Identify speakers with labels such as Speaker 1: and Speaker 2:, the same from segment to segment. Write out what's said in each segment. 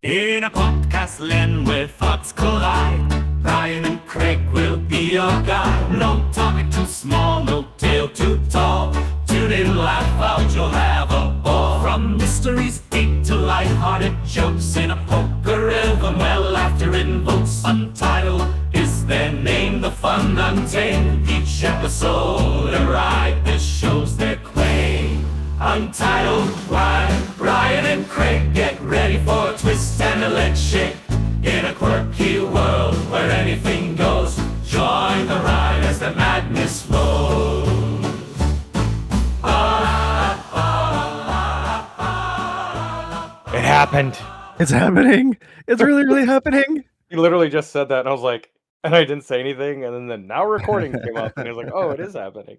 Speaker 1: In a podcast land where thoughts collide, Brian and Craig will be your guide. No topic too small, no tale too tall. Tune in, laugh out, you'll have a ball. From mysteries deep to light-hearted jokes in a poker rhythm where laughter invokes. Untitled is their name, the fun untamed. Each episode a ride, this shows their claim. Untitled, Brian and Craig, get ready for a twist and a leg shake. In a quirky world where anything goes, join the ride as the madness flows.
Speaker 2: It happened.
Speaker 3: It's happening. It's really, really happening.
Speaker 2: You literally just said that, and I was like, and I didn't say anything, and then the now recording came up, and I was like, oh, it is happening.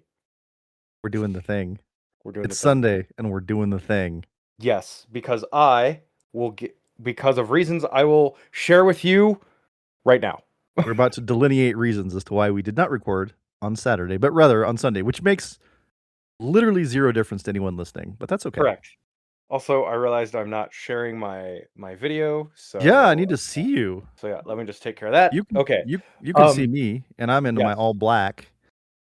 Speaker 3: We're doing the thing.
Speaker 2: We're doing
Speaker 3: It's Sunday, and we're doing the thing.
Speaker 2: Yes, because I will get, because of reasons I will share with you right now.
Speaker 3: We're about to delineate reasons as to why we did not record on Saturday, but rather on Sunday, which makes literally zero difference to anyone listening, but that's okay.
Speaker 2: Correct. Also, I realized I'm not sharing my video, so
Speaker 3: Yeah, I need to see you.
Speaker 2: So yeah, let me just take care of that.
Speaker 3: You can,
Speaker 2: okay.
Speaker 3: You can see me, and I'm into my
Speaker 2: yes.
Speaker 3: all black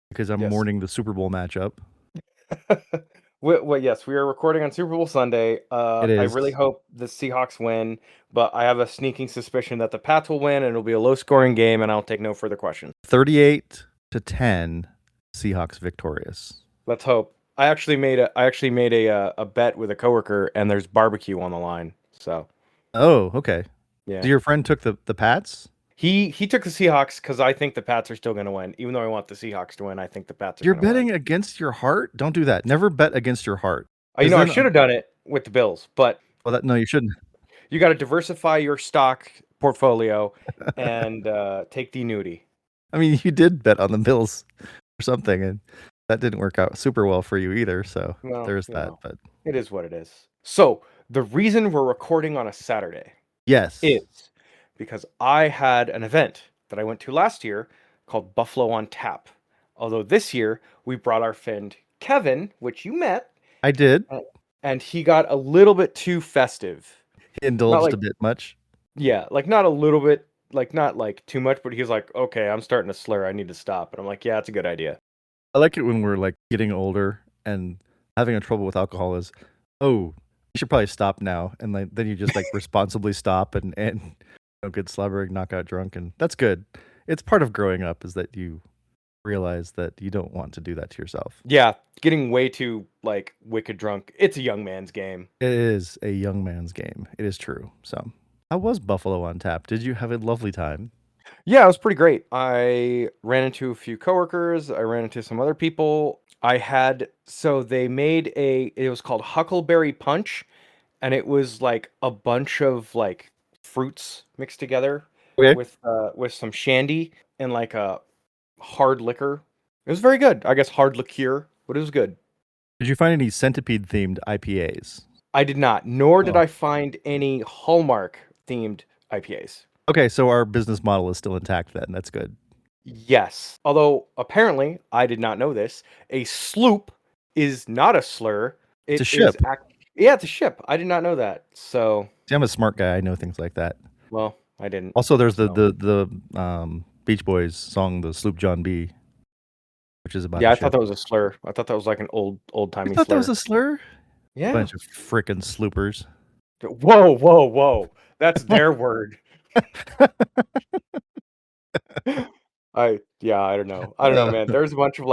Speaker 3: because I'm
Speaker 2: Yes.
Speaker 3: mourning the Super Bowl matchup.
Speaker 2: Well, yes, we are recording on Super Bowl Sunday.
Speaker 3: It is.
Speaker 2: I really hope the Seahawks win, but I have a sneaking suspicion that the Pats will win, and it'll be a low-scoring game, and I'll take no further questions.
Speaker 3: 38-10, Seahawks victorious.
Speaker 2: Let's hope. I actually made a bet with a coworker, and there's barbecue on the line. So.
Speaker 3: Oh, okay.
Speaker 2: Yeah.
Speaker 3: So your friend took the Pats?
Speaker 2: He took the Seahawks because I think the Pats are still going to win. Even though I want the Seahawks to win, I think the Pats are.
Speaker 3: You're betting against your heart? Don't do that. Never bet against your heart.
Speaker 2: I should have done it with the Bills, but
Speaker 3: no, you shouldn't.
Speaker 2: You got to diversify your stock portfolio and take the annuity.
Speaker 3: I mean, you did bet on the Bills or something, and that didn't work out super well for you either. So there's that. But
Speaker 2: it is what it is. So the reason we're recording on a Saturday, is because I had an event that I went to last year called Buffalo on Tap. Although this year we brought our friend Kevin, which you met.
Speaker 3: I did.
Speaker 2: And he got a little bit too festive.
Speaker 3: He indulged a bit much.
Speaker 2: Yeah, not a little bit, not too much, but he was like, okay, I'm starting to slur. I need to stop. And I'm like, yeah, that's a good idea.
Speaker 3: I like it when we're getting older and having a trouble with alcohol is, oh, you should probably stop now. And then you just responsibly stop and get slobbering, knockout drunk. And that's good. It's part of growing up is that you realize that you don't want to do that to yourself.
Speaker 2: Yeah, getting way too wicked drunk. It's a young man's game.
Speaker 3: It is a young man's game. It is true. So how was Buffalo on Tap? Did you have a lovely time?
Speaker 2: Yeah, it was pretty great. I ran into a few coworkers. I ran into some other people. They made it was called Huckleberry Punch, and it was a bunch of fruits mixed together with some shandy and a hard liquor. It was very good. I guess hard liqueur, but it was good.
Speaker 3: Did you find any centipede themed IPAs?
Speaker 2: I did not, nor did I find any Hallmark themed IPAs.
Speaker 3: Okay, so our business model is still intact then. That's good.
Speaker 2: Yes. Although apparently, I did not know this, a sloop is not a slur.
Speaker 3: It's a ship.
Speaker 2: Yeah, it's a ship. I did not know that. So
Speaker 3: see, I'm a smart guy. I know things like that.
Speaker 2: Well, I didn't.
Speaker 3: Also, there's the Beach Boys song, "The Sloop John B," which is about.
Speaker 2: Yeah, I thought that was a slur. I thought that was an old timey.
Speaker 3: You thought that was a slur?
Speaker 2: Yeah.
Speaker 3: Bunch of frickin' sloopers.
Speaker 2: Whoa! That's their word. I don't know. I don't know, man. There's a bunch of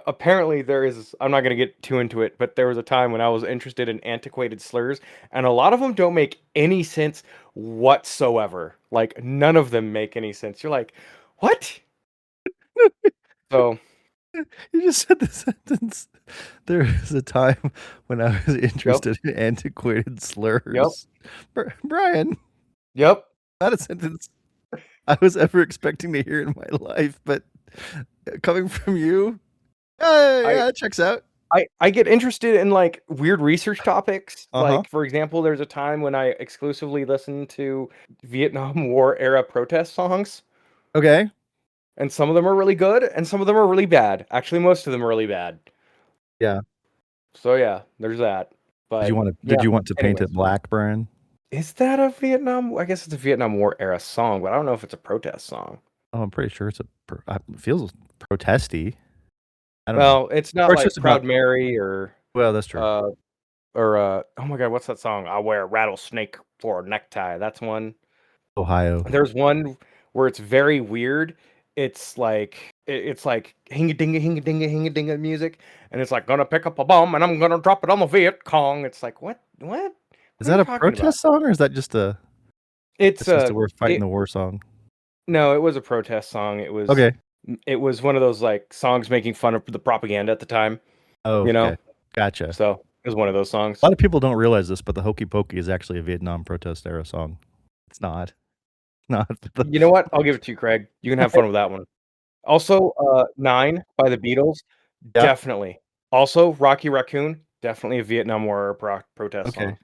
Speaker 2: apparently there is, I'm not going to get too into it, but there was a time when I was interested in antiquated slurs, and a lot of them don't make any sense whatsoever. None of them make any sense. You're like, what? So
Speaker 3: you just said the sentence. There was a time when I was interested in antiquated slurs.
Speaker 2: Yep.
Speaker 3: Brian.
Speaker 2: Yep.
Speaker 3: Not a sentence I was ever expecting to hear in my life, but coming from you, yeah, it checks out.
Speaker 2: I get interested in weird research topics. For example, there's a time when I exclusively listened to Vietnam War era protest songs.
Speaker 3: Okay.
Speaker 2: And some of them are really good, and some of them are really bad. Actually, most of them are really bad.
Speaker 3: Yeah.
Speaker 2: So yeah, there's that. But
Speaker 3: did you want to paint it black, Brian?
Speaker 2: Is that a Vietnam? I guess it's a Vietnam War era song, but I don't know if it's a protest song.
Speaker 3: Oh, I'm pretty sure it feels protesty. I don't know.
Speaker 2: Well, it's not
Speaker 3: Or it's
Speaker 2: like
Speaker 3: just about.
Speaker 2: Proud Mary or
Speaker 3: Well, that's true.
Speaker 2: uh oh my God, what's that song? I wear a rattlesnake for a necktie. That's one.
Speaker 3: Ohio.
Speaker 2: There's one where it's very weird. It's like hinga dinga dinga music, and it's like gonna pick up a bomb and I'm gonna drop it on the Viet Cong. It's like what? What?
Speaker 3: Is
Speaker 2: What are you
Speaker 3: that a
Speaker 2: talking about?
Speaker 3: protest song or is that just a?
Speaker 2: It's
Speaker 3: It's just a we're fighting
Speaker 2: it
Speaker 3: the war song.
Speaker 2: no, it was a protest song. It was
Speaker 3: Okay.
Speaker 2: it was one of those like songs making fun of the propaganda at the time,
Speaker 3: Oh,
Speaker 2: you know.
Speaker 3: okay. Gotcha.
Speaker 2: So it was one of those
Speaker 3: A
Speaker 2: songs.
Speaker 3: lot of people don't realize this, but the Hokey Pokey is actually a Vietnam protest era song. It's not. Not.
Speaker 2: You know what? I'll give it to you, Craig. You can have fun with that one. Also, Nine by the Beatles,
Speaker 3: Yeah.
Speaker 2: definitely. Also, Rocky Raccoon, definitely a Vietnam War protest
Speaker 3: Okay.
Speaker 2: song.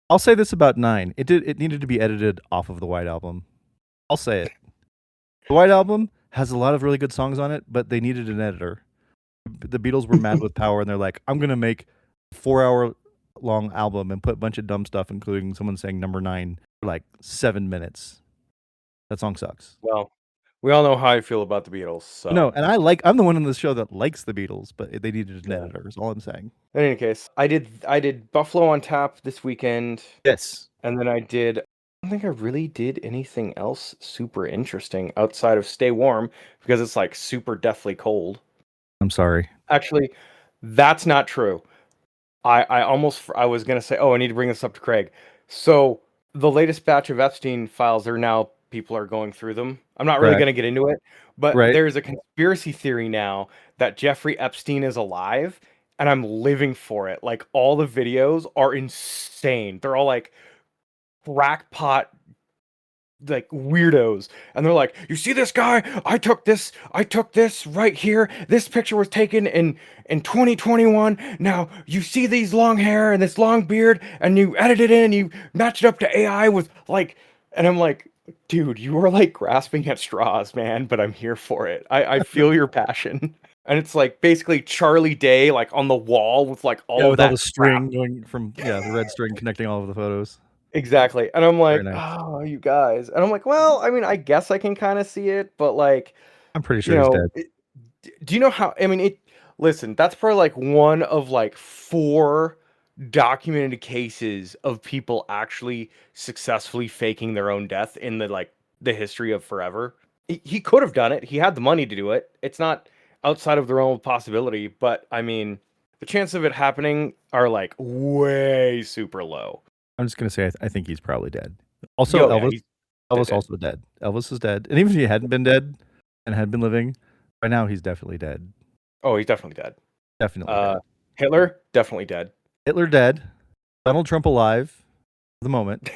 Speaker 3: I'll say this about Nine. It needed to be edited off of the White Album. I'll say it. The White Album has a lot of really good songs on it, but they needed an editor. The Beatles were mad with power, and they're like, "I'm gonna make a 4 hour long album and put a bunch of dumb stuff, including someone saying number 9 for like 7 minutes." That song sucks.
Speaker 2: Well, we all know how I feel about the Beatles,
Speaker 3: No,
Speaker 2: so
Speaker 3: and I'm the one on the show that likes the Beatles, but they needed an
Speaker 2: yeah.
Speaker 3: editor. Is all I'm saying.
Speaker 2: In any case, I did Buffalo on Tap this weekend,
Speaker 3: Yes.
Speaker 2: and then I don't think I really did anything else super interesting outside of Stay Warm because it's like super deathly cold.
Speaker 3: I'm sorry.
Speaker 2: Actually, that's not true. I was gonna say, oh, I need to bring this up to Craig. So the latest batch of Epstein files are now people are going through them. I'm not really
Speaker 3: Correct.
Speaker 2: gonna get into it, but
Speaker 3: Right.
Speaker 2: there's a conspiracy theory now that Jeffrey Epstein is alive, and I'm living for it. Like all the videos are insane. They're all like crackpot like weirdos, and they're like, you see this guy, I took this right here, this picture was taken in 2021, now you see these long hair and this long beard, and you edited it and you matched it up to AI with like, and I'm like, dude, you are like grasping at straws, man, but I'm here for it. I feel your passion. And it's like basically Charlie Day like on the wall with like
Speaker 3: Yeah,
Speaker 2: all of
Speaker 3: with all the
Speaker 2: that crap.
Speaker 3: string going from the red string connecting all of the photos.
Speaker 2: Exactly. And I'm
Speaker 3: Very
Speaker 2: like,
Speaker 3: nice.
Speaker 2: "Oh, you guys." And I'm like, "Well, I mean, I guess I can kind of see it, but like,
Speaker 3: I'm pretty
Speaker 2: you
Speaker 3: sure he's
Speaker 2: know,
Speaker 3: dead.
Speaker 2: do you know how I mean, listen, that's probably like one of like four documented cases of people actually successfully faking their own death in the history of forever. He could have done it. He had the money to do it. It's not outside of the realm of possibility, but I mean, the chance of it happening are like way super low.
Speaker 3: I'm just gonna say I think he's probably dead. Also,
Speaker 2: Yo, yeah,
Speaker 3: Elvis.
Speaker 2: he's
Speaker 3: Elvis
Speaker 2: dead.
Speaker 3: also dead. Elvis is dead, and even if he hadn't been dead and had been living, by now he's definitely dead.
Speaker 2: Oh, he's definitely dead.
Speaker 3: Definitely
Speaker 2: Uh,
Speaker 3: dead.
Speaker 2: Hitler, definitely dead.
Speaker 3: Hitler dead. Donald Trump alive for the moment.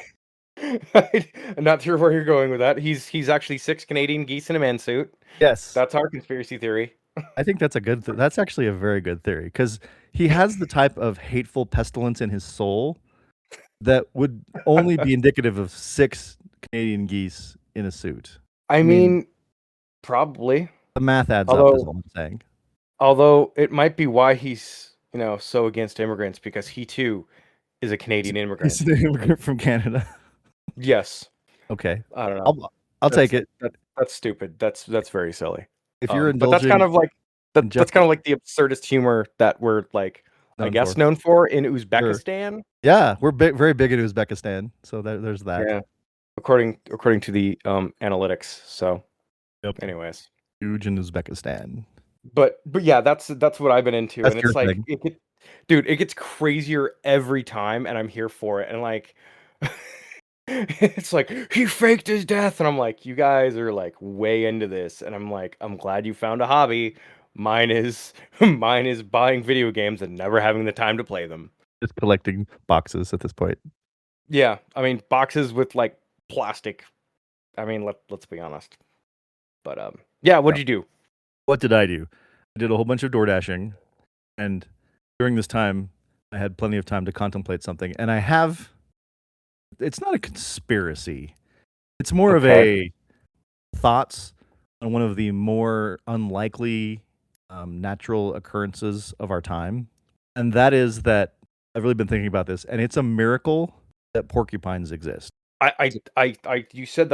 Speaker 2: I'm not sure where you're going with that. He's actually six Canadian geese in a man suit.
Speaker 3: Yes,
Speaker 2: That's our conspiracy theory.
Speaker 3: I think that's a good. That's actually a very good theory because he has the type of hateful pestilence in his soul that would only be indicative of 6 Canadian geese in a suit.
Speaker 2: I
Speaker 3: I mean,
Speaker 2: mean, probably.
Speaker 3: the math adds up. Is
Speaker 2: Although,
Speaker 3: all I'm saying.
Speaker 2: although it might be why he's so against immigrants because he too is a
Speaker 3: He's
Speaker 2: Canadian
Speaker 3: he's
Speaker 2: immigrant.
Speaker 3: an immigrant from Canada.
Speaker 2: Yes,
Speaker 3: Okay,
Speaker 2: I don't know.
Speaker 3: I'll take
Speaker 2: That's
Speaker 3: it.
Speaker 2: that's stupid. That's very silly.
Speaker 3: If you're
Speaker 2: But that's kind
Speaker 3: indulging
Speaker 2: of like
Speaker 3: in
Speaker 2: that's kind of like the absurdist humor that we're like, I
Speaker 3: known
Speaker 2: guess,
Speaker 3: for.
Speaker 2: known for in
Speaker 3: Sure.
Speaker 2: Uzbekistan.
Speaker 3: Yeah, we're very big in Uzbekistan, so there's that.
Speaker 2: Yeah, according to the analytics. So,
Speaker 3: Yep.
Speaker 2: anyways,
Speaker 3: Huge in Uzbekistan.
Speaker 2: but yeah, that's what I've been into,
Speaker 3: That's
Speaker 2: and
Speaker 3: your
Speaker 2: it's like
Speaker 3: thing.
Speaker 2: dude, it gets crazier every time, and I'm here for it. And like, it's like he faked his death, and I'm like, you guys are like way into this, and I'm like, I'm glad you found a hobby. Mine is mine is buying video games and never having the time to play them.
Speaker 3: Just collecting boxes at this point.
Speaker 2: Yeah, I mean boxes with like plastic. I mean, let's be honest. But yeah,
Speaker 3: Yeah.
Speaker 2: what'd you do?
Speaker 3: What did I do? I did a whole bunch of door dashing, and during this time, I had plenty of time to contemplate something. And I have. It's not a conspiracy. It's more of
Speaker 2: Okay.
Speaker 3: a thoughts on one of the more unlikely natural occurrences of our time. And that is that I've really been thinking about this, and it's a miracle that porcupines exist.
Speaker 2: You said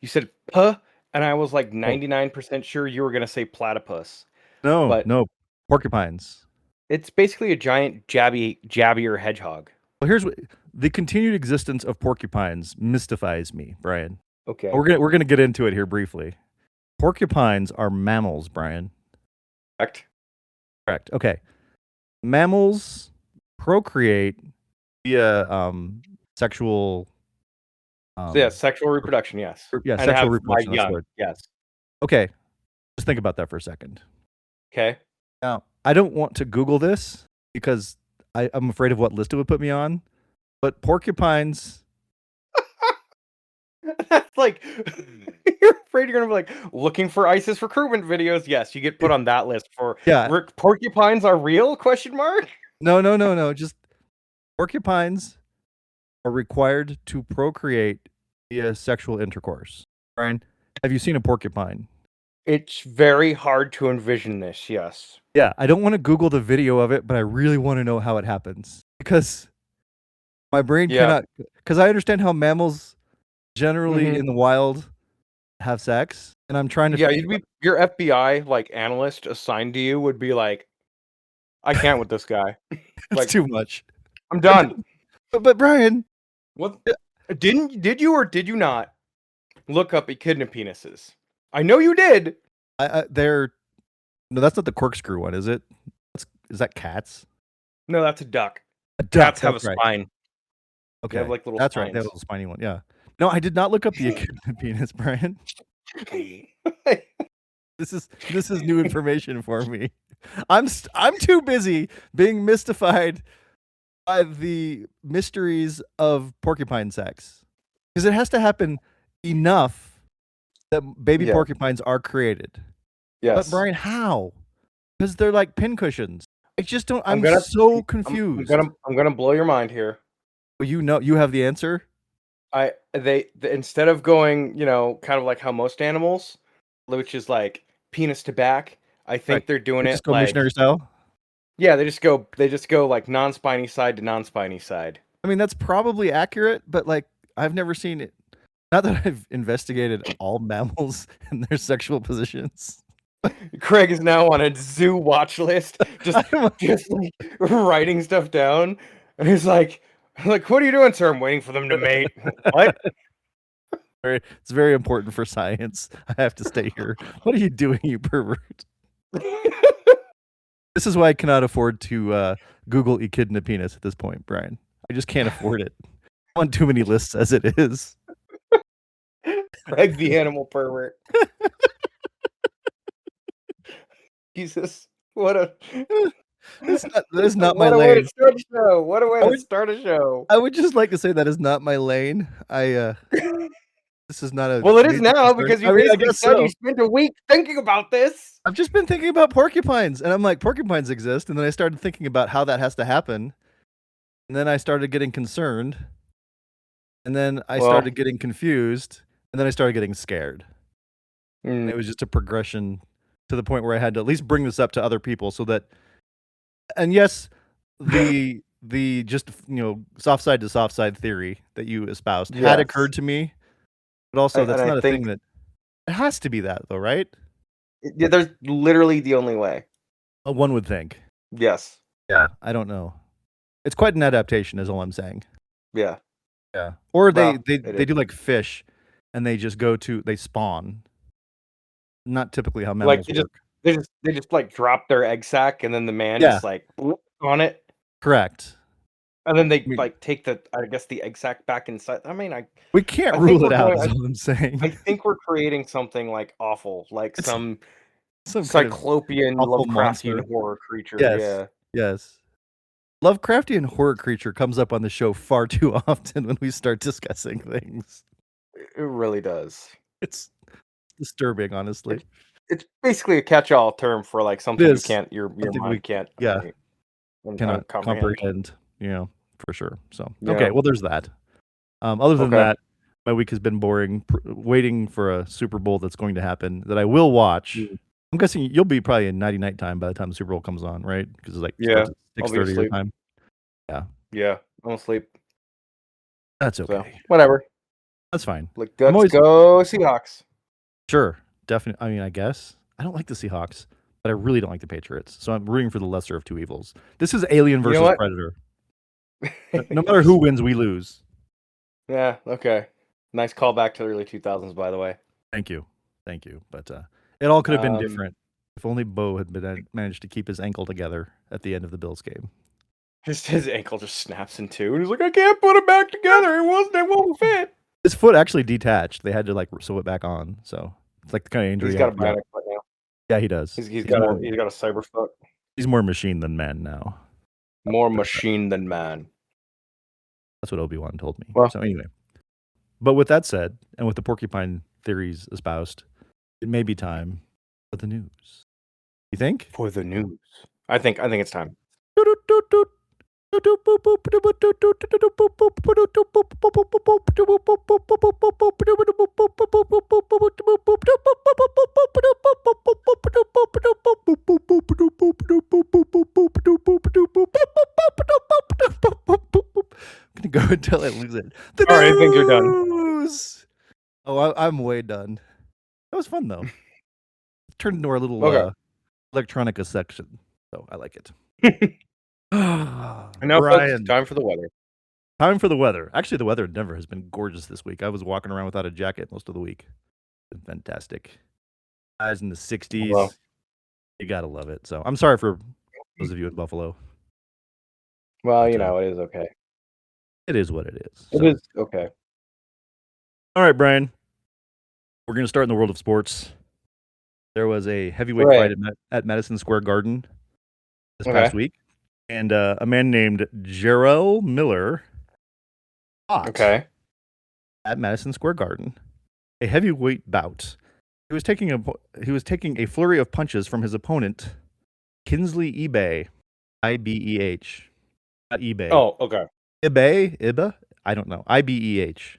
Speaker 2: you said puh, and I was like
Speaker 3: Oh,
Speaker 2: 99% sure you were gonna say platypus,
Speaker 3: no,
Speaker 2: but
Speaker 3: no, porcupines.
Speaker 2: it's basically a giant jabbier hedgehog.
Speaker 3: Well, here's what the continued existence of porcupines mystifies me, Brian.
Speaker 2: Okay.
Speaker 3: We're gonna get into it here briefly. Porcupines are mammals, Brian.
Speaker 2: Correct.
Speaker 3: Correct. Okay. Mammals procreate via sexual
Speaker 2: So yeah, sexual reproduction, yes.
Speaker 3: yeah,
Speaker 2: And
Speaker 3: sexual
Speaker 2: have
Speaker 3: reproduction, that's the
Speaker 2: young,
Speaker 3: word.
Speaker 2: yes.
Speaker 3: Okay. Just think about that for a second.
Speaker 2: Okay.
Speaker 3: Now, I don't want to Google this because I'm afraid of what list it would put me on, but porcupines.
Speaker 2: That's like you're afraid you're gonna be like looking for ISIS recruitment videos. Yes, you get put on that list for
Speaker 3: Yeah.
Speaker 2: porcupines are real? Question mark.
Speaker 3: No. Just porcupines are required to procreate via sexual intercourse. Brian, have you seen a porcupine?
Speaker 2: It's very hard to envision this. Yes.
Speaker 3: Yeah, I don't want to Google the video of it, but I really want to know how it happens because my brain
Speaker 2: Yeah.
Speaker 3: cannot. Because I understand how mammals generally
Speaker 2: Mhm.
Speaker 3: in the wild have sex, and I'm trying to.
Speaker 2: Yeah, you'd be your FBI like analyst assigned to you would be like, I can't with this guy.
Speaker 3: It's
Speaker 2: Like,
Speaker 3: too much.
Speaker 2: I'm done.
Speaker 3: But Brian,
Speaker 2: What did you or did you not look up echidna penises? I know you did.
Speaker 3: they're no, that's not the corkscrew one, is it? Is that cats?
Speaker 2: No, that's a duck.
Speaker 3: A duck.
Speaker 2: Cats have a
Speaker 3: That's right.
Speaker 2: spine.
Speaker 3: Okay,
Speaker 2: They have like little
Speaker 3: that's right. They have a
Speaker 2: spines.
Speaker 3: little spiny one. Yeah. No, I did not look up the echidna penis, Brian. This is new information for me. I'm too busy being mystified by the mysteries of porcupine sex because it has to happen enough that baby
Speaker 2: Yeah.
Speaker 3: porcupines are created. But
Speaker 2: Yes.
Speaker 3: Brian, how? Because they're like pincushions. I just don't. I'm
Speaker 2: gonna-
Speaker 3: so confused.
Speaker 2: I'm gonna blow your mind here.
Speaker 3: Well, you have the answer.
Speaker 2: Instead of going, kind of like how most animals, which is like penis to back, I think
Speaker 3: Right.
Speaker 2: they're doing
Speaker 3: They
Speaker 2: it
Speaker 3: just go
Speaker 2: like
Speaker 3: missionary style.
Speaker 2: yeah, they just go like non-spiny side to non-spiny side.
Speaker 3: I mean, that's probably accurate, but like I've never seen it. Not that I've investigated all mammals and their sexual positions.
Speaker 2: Craig is now on a zoo watch list, just like writing stuff down, and he's like, what are you doing, sir? I'm waiting for them to mate. What?
Speaker 3: It's very important for science. I have to stay here. What are you doing, you pervert? This is why I cannot afford to Google echidna penis at this point, Brian. I just can't afford it. I'm on too many lists as it is.
Speaker 2: Craig the animal pervert. Jesus, what a
Speaker 3: That is not my
Speaker 2: what a way to
Speaker 3: lane.
Speaker 2: start a show. What a way to start a show.
Speaker 3: I would just like to say that is not my lane. This is not a.
Speaker 2: Well, it is
Speaker 3: major
Speaker 2: now
Speaker 3: concern.
Speaker 2: because you
Speaker 3: I mean, I
Speaker 2: basically
Speaker 3: guess
Speaker 2: said
Speaker 3: so.
Speaker 2: you spent a week thinking about this.
Speaker 3: I've just been thinking about porcupines, and I'm like, porcupines exist, and then I started thinking about how that has to happen, and then I started getting concerned, and then I started getting confused, and then I started getting scared. And it was just a progression to the point where I had to at least bring this up to other people so that, and yes, the just soft side to soft side theory that you espoused had occurred to me, but also that's not a thing that it has to be that though, right?
Speaker 2: Yeah, there's literally the only way.
Speaker 3: One would think.
Speaker 2: Yes.
Speaker 3: Yeah, I don't know. It's quite an adaptation, is all I'm saying.
Speaker 2: Yeah.
Speaker 3: Yeah. Or
Speaker 2: Well,
Speaker 3: they do like fish, and they just they spawn. Not typically how mammals work.
Speaker 2: They just like drop their egg sac, and then the man just like on it.
Speaker 3: Correct.
Speaker 2: And then they like take the egg sac back inside. I mean,
Speaker 3: we can't rule it out. Is all I'm saying.
Speaker 2: I think we're creating something like awful, like some cyclopean
Speaker 3: kind of
Speaker 2: Lovecraftian horror creature.
Speaker 3: Yes.
Speaker 2: Yeah.
Speaker 3: Yes. Lovecraftian horror creature comes up on the show far too often when we start discussing things.
Speaker 2: It really does.
Speaker 3: It's disturbing, honestly.
Speaker 2: It's basically a catch-all term for like something you can't, your mind can't,
Speaker 3: cannot comprehend. For sure. So okay, well, there's that. Other than that, my week has been boring, waiting for a Super Bowl that's going to happen that I will watch. I'm guessing you'll be probably in night time by the time the Super Bowl comes on, right? Because it's like 6:30 your time. Yeah.
Speaker 2: Yeah, I'm asleep.
Speaker 3: That's
Speaker 2: So
Speaker 3: okay.
Speaker 2: whatever.
Speaker 3: That's fine.
Speaker 2: Like,
Speaker 3: I'm
Speaker 2: let's
Speaker 3: always
Speaker 2: go Seahawks.
Speaker 3: sure, definitely. I mean, I guess I don't like the Seahawks, but I really don't like the Patriots. So I'm rooting for the lesser of two evils. This is Alien
Speaker 2: You know
Speaker 3: versus
Speaker 2: what?
Speaker 3: Predator. No matter who wins, we lose.
Speaker 2: Yeah. Okay. Nice callback to the early 2000s, by the way.
Speaker 3: Thank you, thank you. But it all could have been
Speaker 2: Um,
Speaker 3: different if only Bo had managed to keep his ankle together at the end of the Bills game.
Speaker 2: Just his ankle just snaps in two, and he's like, I can't put it back together. It won't fit.
Speaker 3: His foot actually detached. They had to like sew it back on. So it's like the kind of injury.
Speaker 2: He's got a bionic foot now.
Speaker 3: Yeah, he does.
Speaker 2: He's got a cyber foot.
Speaker 3: He's more machine than man now.
Speaker 2: More machine than man.
Speaker 3: That's what Obi-Wan told me.
Speaker 2: Well,
Speaker 3: so anyway, but with that said, and with the porcupine theories espoused, it may be time for the news. You think?
Speaker 2: for the news, I think it's time.
Speaker 3: I'm gonna go until I lose it. The
Speaker 2: All right, I think you're done.
Speaker 3: news! Oh, I'm way done. That was fun though. It turned into our little
Speaker 2: Okay.
Speaker 3: electronica section, so I like it.
Speaker 2: And now,
Speaker 3: Brian,
Speaker 2: folks, time for the weather.
Speaker 3: time for the weather. Actually, the weather in Denver has been gorgeous this week. I was walking around without a jacket most of the week. It's been fantastic. Highs in the 60s.
Speaker 2: Well.
Speaker 3: You gotta love it. So I'm sorry for those of you in Buffalo.
Speaker 2: Well,
Speaker 3: But,
Speaker 2: you know, it is okay.
Speaker 3: It is what it is.
Speaker 2: It
Speaker 3: So.
Speaker 2: is okay.
Speaker 3: All right, Brian. We're going to start in the world of sports. There was a heavyweight
Speaker 2: Right.
Speaker 3: fight at Madison Square Garden this
Speaker 2: Okay.
Speaker 3: past week, and a man named Jarrell Miller fought
Speaker 2: Okay.
Speaker 3: at Madison Square Garden a heavyweight bout. He was taking a flurry of punches from his opponent, Kinsley eBay, IBEH, not eBay.
Speaker 2: Oh, okay.
Speaker 3: Iba? I don't know. IBEH.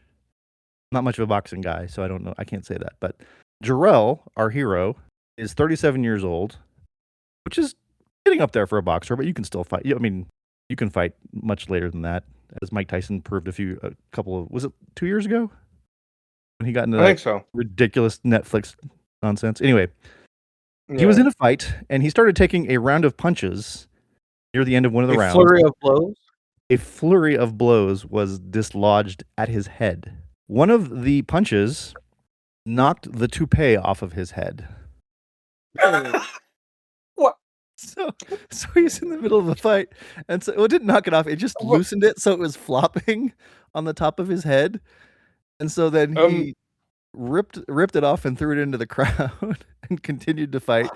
Speaker 3: Not much of a boxing guy, so I don't know. I can't say that. But Jarrell, our hero, is 37 years old, which is getting up there for a boxer, but you can still fight. I mean, you can fight much later than that, as Mike Tyson proved was it 2 years ago? When he got into
Speaker 2: I think so.
Speaker 3: ridiculous Netflix nonsense. Anyway, he was in a fight, and he started taking a round of punches near the end of one of the rounds.
Speaker 2: Flurry of blows?
Speaker 3: A flurry of blows was dislodged at his head. One of the punches knocked the toupee off of his head.
Speaker 2: What?
Speaker 3: So he's in the middle of a fight, and so it didn't knock it off. It just loosened it, so it was flopping on the top of his head. And so then he ripped it off and threw it into the crowd and continued to fight.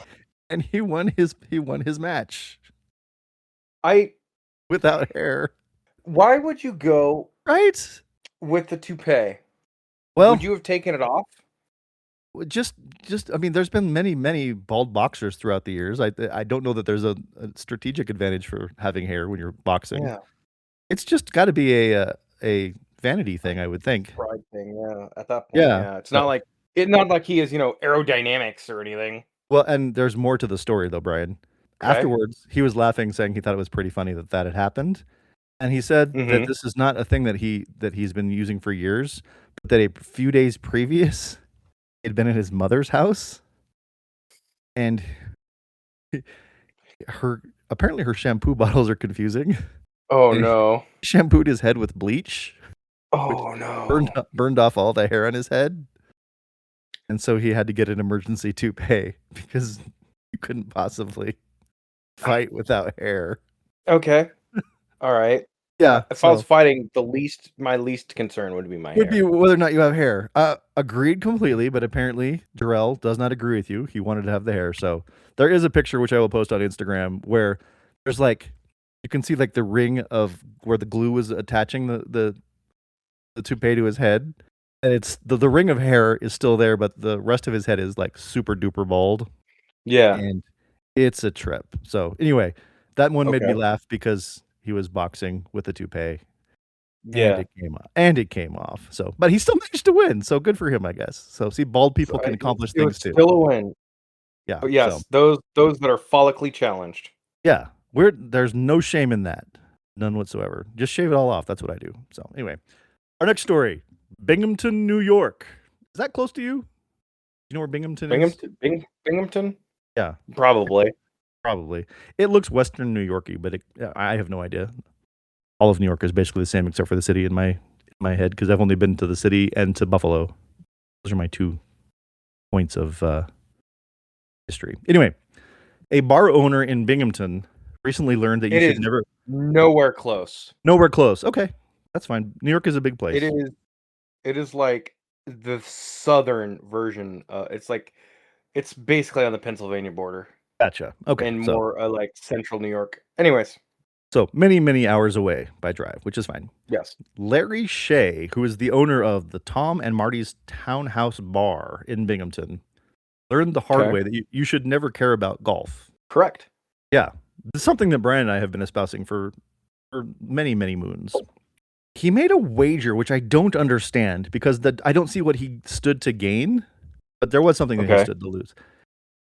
Speaker 3: And he won his match. Without hair.
Speaker 2: Why would you go
Speaker 3: right
Speaker 2: with the toupee?
Speaker 3: Well,
Speaker 2: would you have taken it off?
Speaker 3: Just I mean, there's been many bald boxers throughout the years. I don't know that there's a strategic advantage for having hair when you're boxing.
Speaker 2: Yeah.
Speaker 3: It's just got to be a vanity thing, I would think.
Speaker 2: Pride thing, yeah. At that point,
Speaker 3: Yeah.
Speaker 2: it's not like he is, aerodynamics or anything.
Speaker 3: Well, and there's more to the story though, Brian.
Speaker 2: Okay.
Speaker 3: Afterwards, he was laughing, saying he thought it was pretty funny that had happened, and he said that this is not a thing that he's been using for years, but that a few days previous, he'd been at his mother's house, and apparently her shampoo bottles are confusing.
Speaker 2: Oh no!
Speaker 3: He shampooed his head with bleach.
Speaker 2: Oh no!
Speaker 3: Burned off all the hair on his head, and so he had to get an emergency toupee because you couldn't possibly fight without hair.
Speaker 2: Okay. All right.
Speaker 3: Yeah.
Speaker 2: If I was fighting, my least concern would be my hair.
Speaker 3: Would be whether or not you have hair. Agreed completely, but apparently Jarrell does not agree with you. He wanted to have the hair. So there is a picture which I will post on Instagram where there's you can see the ring of where the glue was attaching the toupee to his head. And it's the ring of hair is still there, but the rest of his head is super duper bald.
Speaker 2: Yeah.
Speaker 3: And it's a trip. So anyway, that one made me laugh because he was boxing with the toupee.
Speaker 2: Yeah.
Speaker 3: And it came off. So, but he still managed to win. So good for him, I guess. So see, bald people can accomplish things too.
Speaker 2: Still a win.
Speaker 3: Yeah.
Speaker 2: But yes, those that are follically challenged.
Speaker 3: Yeah. There's no shame in that. None whatsoever. Just shave it all off. That's what I do. So anyway, Our next story, Binghamton, New York. Is that close to you? Do you know where Binghamton is?
Speaker 2: Binghamton?
Speaker 3: Yeah,
Speaker 2: Probably.
Speaker 3: probably. It looks Western New Yorky, but I have no idea. All of New York is basically the same except for the city in my head because I've only been to the city and to Buffalo. Those are my 2 points of history. Anyway, a bar owner in Binghamton recently learned that you
Speaker 2: It
Speaker 3: should
Speaker 2: is
Speaker 3: never
Speaker 2: nowhere close.
Speaker 3: nowhere close. Okay, that's fine. New York is a big place.
Speaker 2: It is like the southern version. It's basically on the Pennsylvania border
Speaker 3: Gotcha. Okay,
Speaker 2: and more like central New York. Anyways,
Speaker 3: so many hours away by drive, which is fine.
Speaker 2: yes.
Speaker 3: Larry Shea, who is the owner of the Tom and Marty's Townhouse Bar in Binghamton, learned the hard
Speaker 2: Okay.
Speaker 3: way that you should never care about golf.
Speaker 2: Correct.
Speaker 3: Yeah, this is something that Brian and I have been espousing for many moons. He made a wager, which I don't understand because I don't see what he stood to gain, but there was something that he
Speaker 2: Okay.
Speaker 3: stood to lose.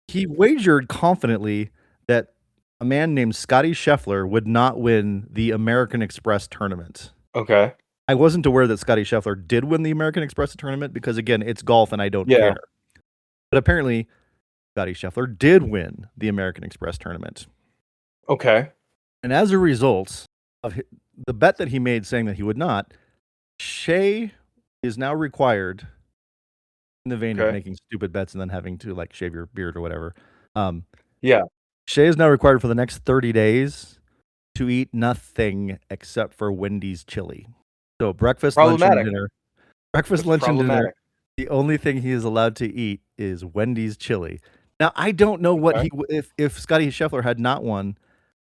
Speaker 3: He wagered confidently that a man named Scotty Scheffler would not win the American Express tournament.
Speaker 2: Okay.
Speaker 3: I wasn't aware that Scotty Scheffler did win the American Express tournament because, again, it's golf and I don't
Speaker 2: Yeah.
Speaker 3: care. But apparently, Scotty Scheffler did win the American Express tournament.
Speaker 2: Okay.
Speaker 3: And as a result of the bet that he made saying that he would not, Shea is now required, in the vein of
Speaker 2: Okay.
Speaker 3: making stupid bets and then having to like shave your beard or whatever.
Speaker 2: Yeah.
Speaker 3: Shea is now required for the next 30 days to eat nothing except for Wendy's chili. So breakfast, lunch, and
Speaker 2: Problematic.
Speaker 3: dinner. Breakfast,
Speaker 2: It's
Speaker 3: lunch, and dinner.
Speaker 2: problematic.
Speaker 3: The only thing he is allowed to eat is Wendy's chili. Now I don't know what
Speaker 2: Okay.
Speaker 3: if Scotty Scheffler had not won.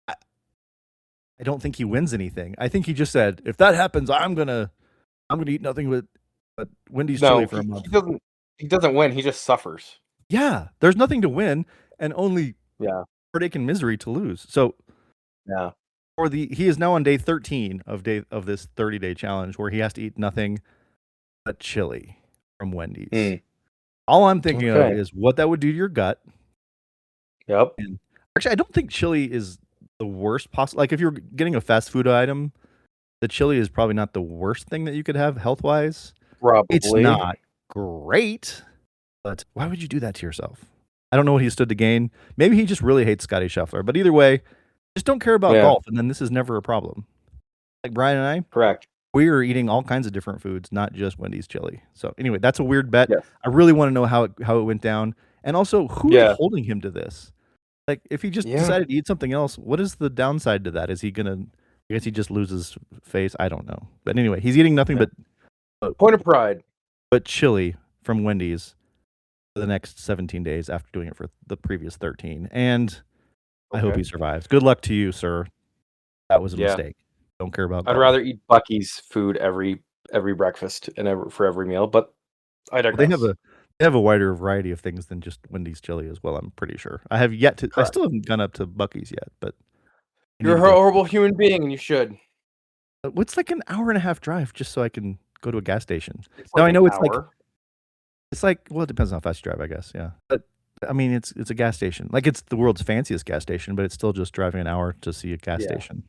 Speaker 3: I don't think he wins anything. I think he just said, if that happens, I'm gonna eat nothing but Wendy's chili
Speaker 2: No,
Speaker 3: for a month.
Speaker 2: he doesn't win. He just suffers.
Speaker 3: Yeah, there's nothing to win and only
Speaker 2: Yeah.
Speaker 3: heartache and misery to lose. So
Speaker 2: Yeah.
Speaker 3: he is now on day 13 of this 30-day challenge where he has to eat nothing but chili from Wendy's.
Speaker 2: Mm.
Speaker 3: All I'm thinking of
Speaker 2: Okay.
Speaker 3: is what that would do to your gut.
Speaker 2: Yep.
Speaker 3: And actually, I don't think chili is the worst possible. Like if you're getting a fast food item, the chili is probably not the worst thing that you could have health-wise.
Speaker 2: Probably.
Speaker 3: It's not great, but why would you do that to yourself? I don't know what he stood to gain. Maybe he just really hates Scotty Scheffler. But either way, just don't care about golf, and then this is never a problem. Like Brian and I,
Speaker 2: Correct.
Speaker 3: we are eating all kinds of different foods, not just Wendy's chili. So anyway, that's a weird bet.
Speaker 2: Yes.
Speaker 3: I really want to know how it went down, and also who is
Speaker 2: Yeah.
Speaker 3: holding him to this. Like if he just
Speaker 2: Yeah.
Speaker 3: decided to eat something else, what is the downside to that? Is he gonna? I guess he just loses face. I don't know. But anyway, he's eating nothing
Speaker 2: Point of pride.
Speaker 3: but chili from Wendy's for the next 17 days after doing it for the previous 13. And I hope
Speaker 2: Okay.
Speaker 3: he survives. Good luck to you, sir. That was a
Speaker 2: Yeah.
Speaker 3: mistake. Don't care about
Speaker 2: I'd
Speaker 3: golf.
Speaker 2: rather eat Bucky's food every breakfast and for every meal, but I
Speaker 3: Well,
Speaker 2: digress.
Speaker 3: they have a wider variety of things than just Wendy's chili as well, I'm pretty sure. I have yet to I
Speaker 2: Correct.
Speaker 3: still haven't gone up to Bucky's yet, but I
Speaker 2: You're
Speaker 3: need
Speaker 2: a
Speaker 3: to go.
Speaker 2: horrible human being, and you should.
Speaker 3: What's like an hour and a half drive just so I can go to a gas station?
Speaker 2: It's
Speaker 3: Now
Speaker 2: like
Speaker 3: I
Speaker 2: an
Speaker 3: know
Speaker 2: hour.
Speaker 3: it's like well, it depends on how fast you drive, I guess, yeah. But I mean, it's a gas station. Like it's the world's fanciest gas station, but it's still just driving an hour to see a gas
Speaker 2: Yeah.
Speaker 3: station.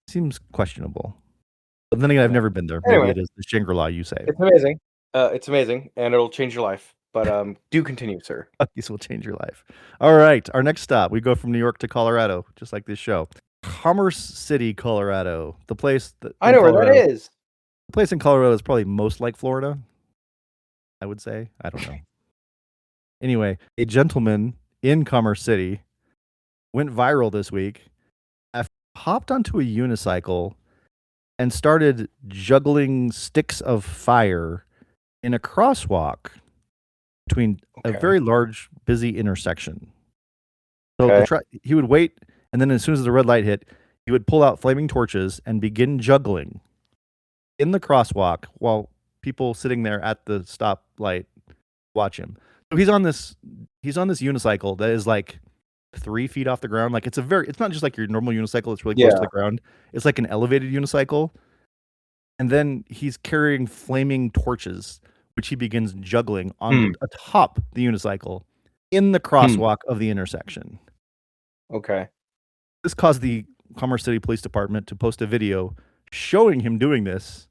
Speaker 3: Seems questionable. But then again, I've
Speaker 2: Yeah.
Speaker 3: never been there.
Speaker 2: Anyway.
Speaker 3: Maybe it is the Shangri-La you say.
Speaker 2: It's amazing, and it'll change your life. But do continue, sir.
Speaker 3: Bucky's will change your life. All right, our next stop, we go from New York to Colorado, just like this show. Commerce City, Colorado. The place that
Speaker 2: I know where that is.
Speaker 3: The place in Colorado is probably most like Florida, I would say. I don't know. Anyway, a gentleman in Commerce City went viral this week after he hopped onto a unicycle and started juggling sticks of fire in a crosswalk between a
Speaker 2: Okay.
Speaker 3: very large, busy intersection. So
Speaker 2: Okay.
Speaker 3: he would wait, and then as soon as the red light hit, he would pull out flaming torches and begin juggling in the crosswalk while people sitting there at the stoplight watch him. So he's on this unicycle that is like 3 feet off the ground. Like it's not just like your normal unicycle. It's really close to the ground. It's like an elevated unicycle. And then he's carrying flaming torches, which he begins juggling on atop the unicycle in the crosswalk of the intersection.
Speaker 2: Okay.
Speaker 3: This caused the Commerce City Police Department to post a video showing him doing this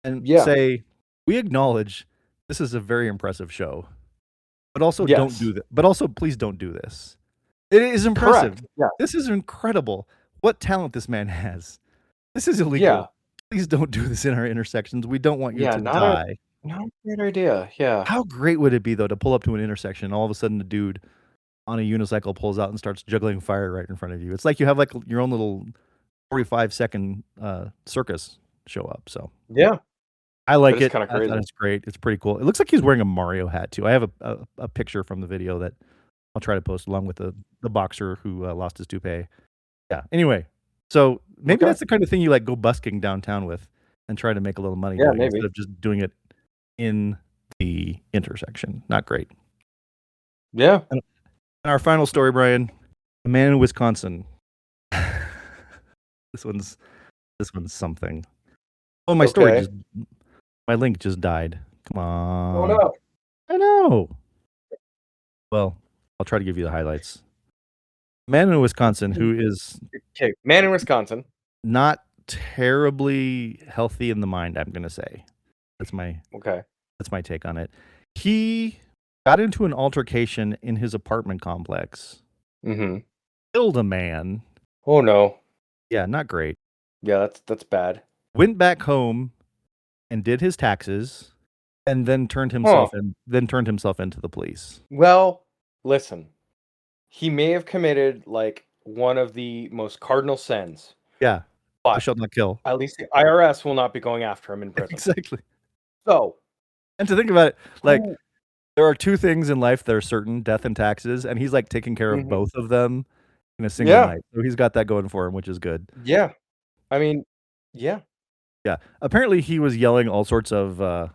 Speaker 3: and
Speaker 2: Yeah.
Speaker 3: say, we acknowledge this is a very impressive show, but also don't
Speaker 2: Yes.
Speaker 3: do that. But also, please don't do this. It is impressive.
Speaker 2: Correct. Yeah.
Speaker 3: This is incredible. What talent this man has. This is
Speaker 2: Yeah.
Speaker 3: illegal. Please don't do this in our intersections. We don't want you
Speaker 2: Yeah.
Speaker 3: to
Speaker 2: Not a
Speaker 3: die.
Speaker 2: great idea. Yeah.
Speaker 3: How great would it be though to pull up to an intersection and all of a sudden the dude on a unicycle pulls out and starts juggling fire right in front of you? It's like you have like your own little 45-second circus show up. So
Speaker 2: Yeah.
Speaker 3: I like
Speaker 2: That is
Speaker 3: it.
Speaker 2: kind of
Speaker 3: I thought
Speaker 2: crazy.
Speaker 3: it's great. It's pretty cool. It looks like he's wearing a Mario hat too. I have a picture from the video that I'll try to post along with the boxer who lost his toupee. Yeah. Anyway, so maybe
Speaker 2: Okay.
Speaker 3: that's the kind of thing you like go busking downtown with and try to make a little money
Speaker 2: Yeah,
Speaker 3: doing
Speaker 2: maybe.
Speaker 3: instead of just doing it in the intersection. Not great.
Speaker 2: Yeah.
Speaker 3: And our final story, Brian, a man in Wisconsin. This one's something. Oh, my
Speaker 2: Okay.
Speaker 3: my link just died. Come
Speaker 2: Oh
Speaker 3: on.
Speaker 2: no.
Speaker 3: I know. Well, I'll try to give you the highlights. Man in Wisconsin who is
Speaker 2: Okay. Man in Wisconsin.
Speaker 3: not terribly healthy in the mind, I'm gonna say. That's my take on it. He got into an altercation in his apartment complex,
Speaker 2: Mm-hmm.
Speaker 3: killed a man.
Speaker 2: Oh no.
Speaker 3: Yeah, not great.
Speaker 2: Yeah, that's bad.
Speaker 3: Went back home and did his taxes, and then turned himself into the police.
Speaker 2: Well, listen. He may have committed like one of the most cardinal sins,
Speaker 3: Yeah, I
Speaker 2: but
Speaker 3: shall not kill.
Speaker 2: at least the IRS will not be going after him in prison.
Speaker 3: Exactly.
Speaker 2: So,
Speaker 3: And to think about it, like
Speaker 2: who-
Speaker 3: there are two things in life that are certain: death and taxes, and he's like taking care of
Speaker 2: Mhm.
Speaker 3: both of them in a single
Speaker 2: Yeah.
Speaker 3: night. So he's got that going for him, which is good.
Speaker 2: Yeah. I mean, yeah.
Speaker 3: Yeah. Apparently he was yelling all sorts of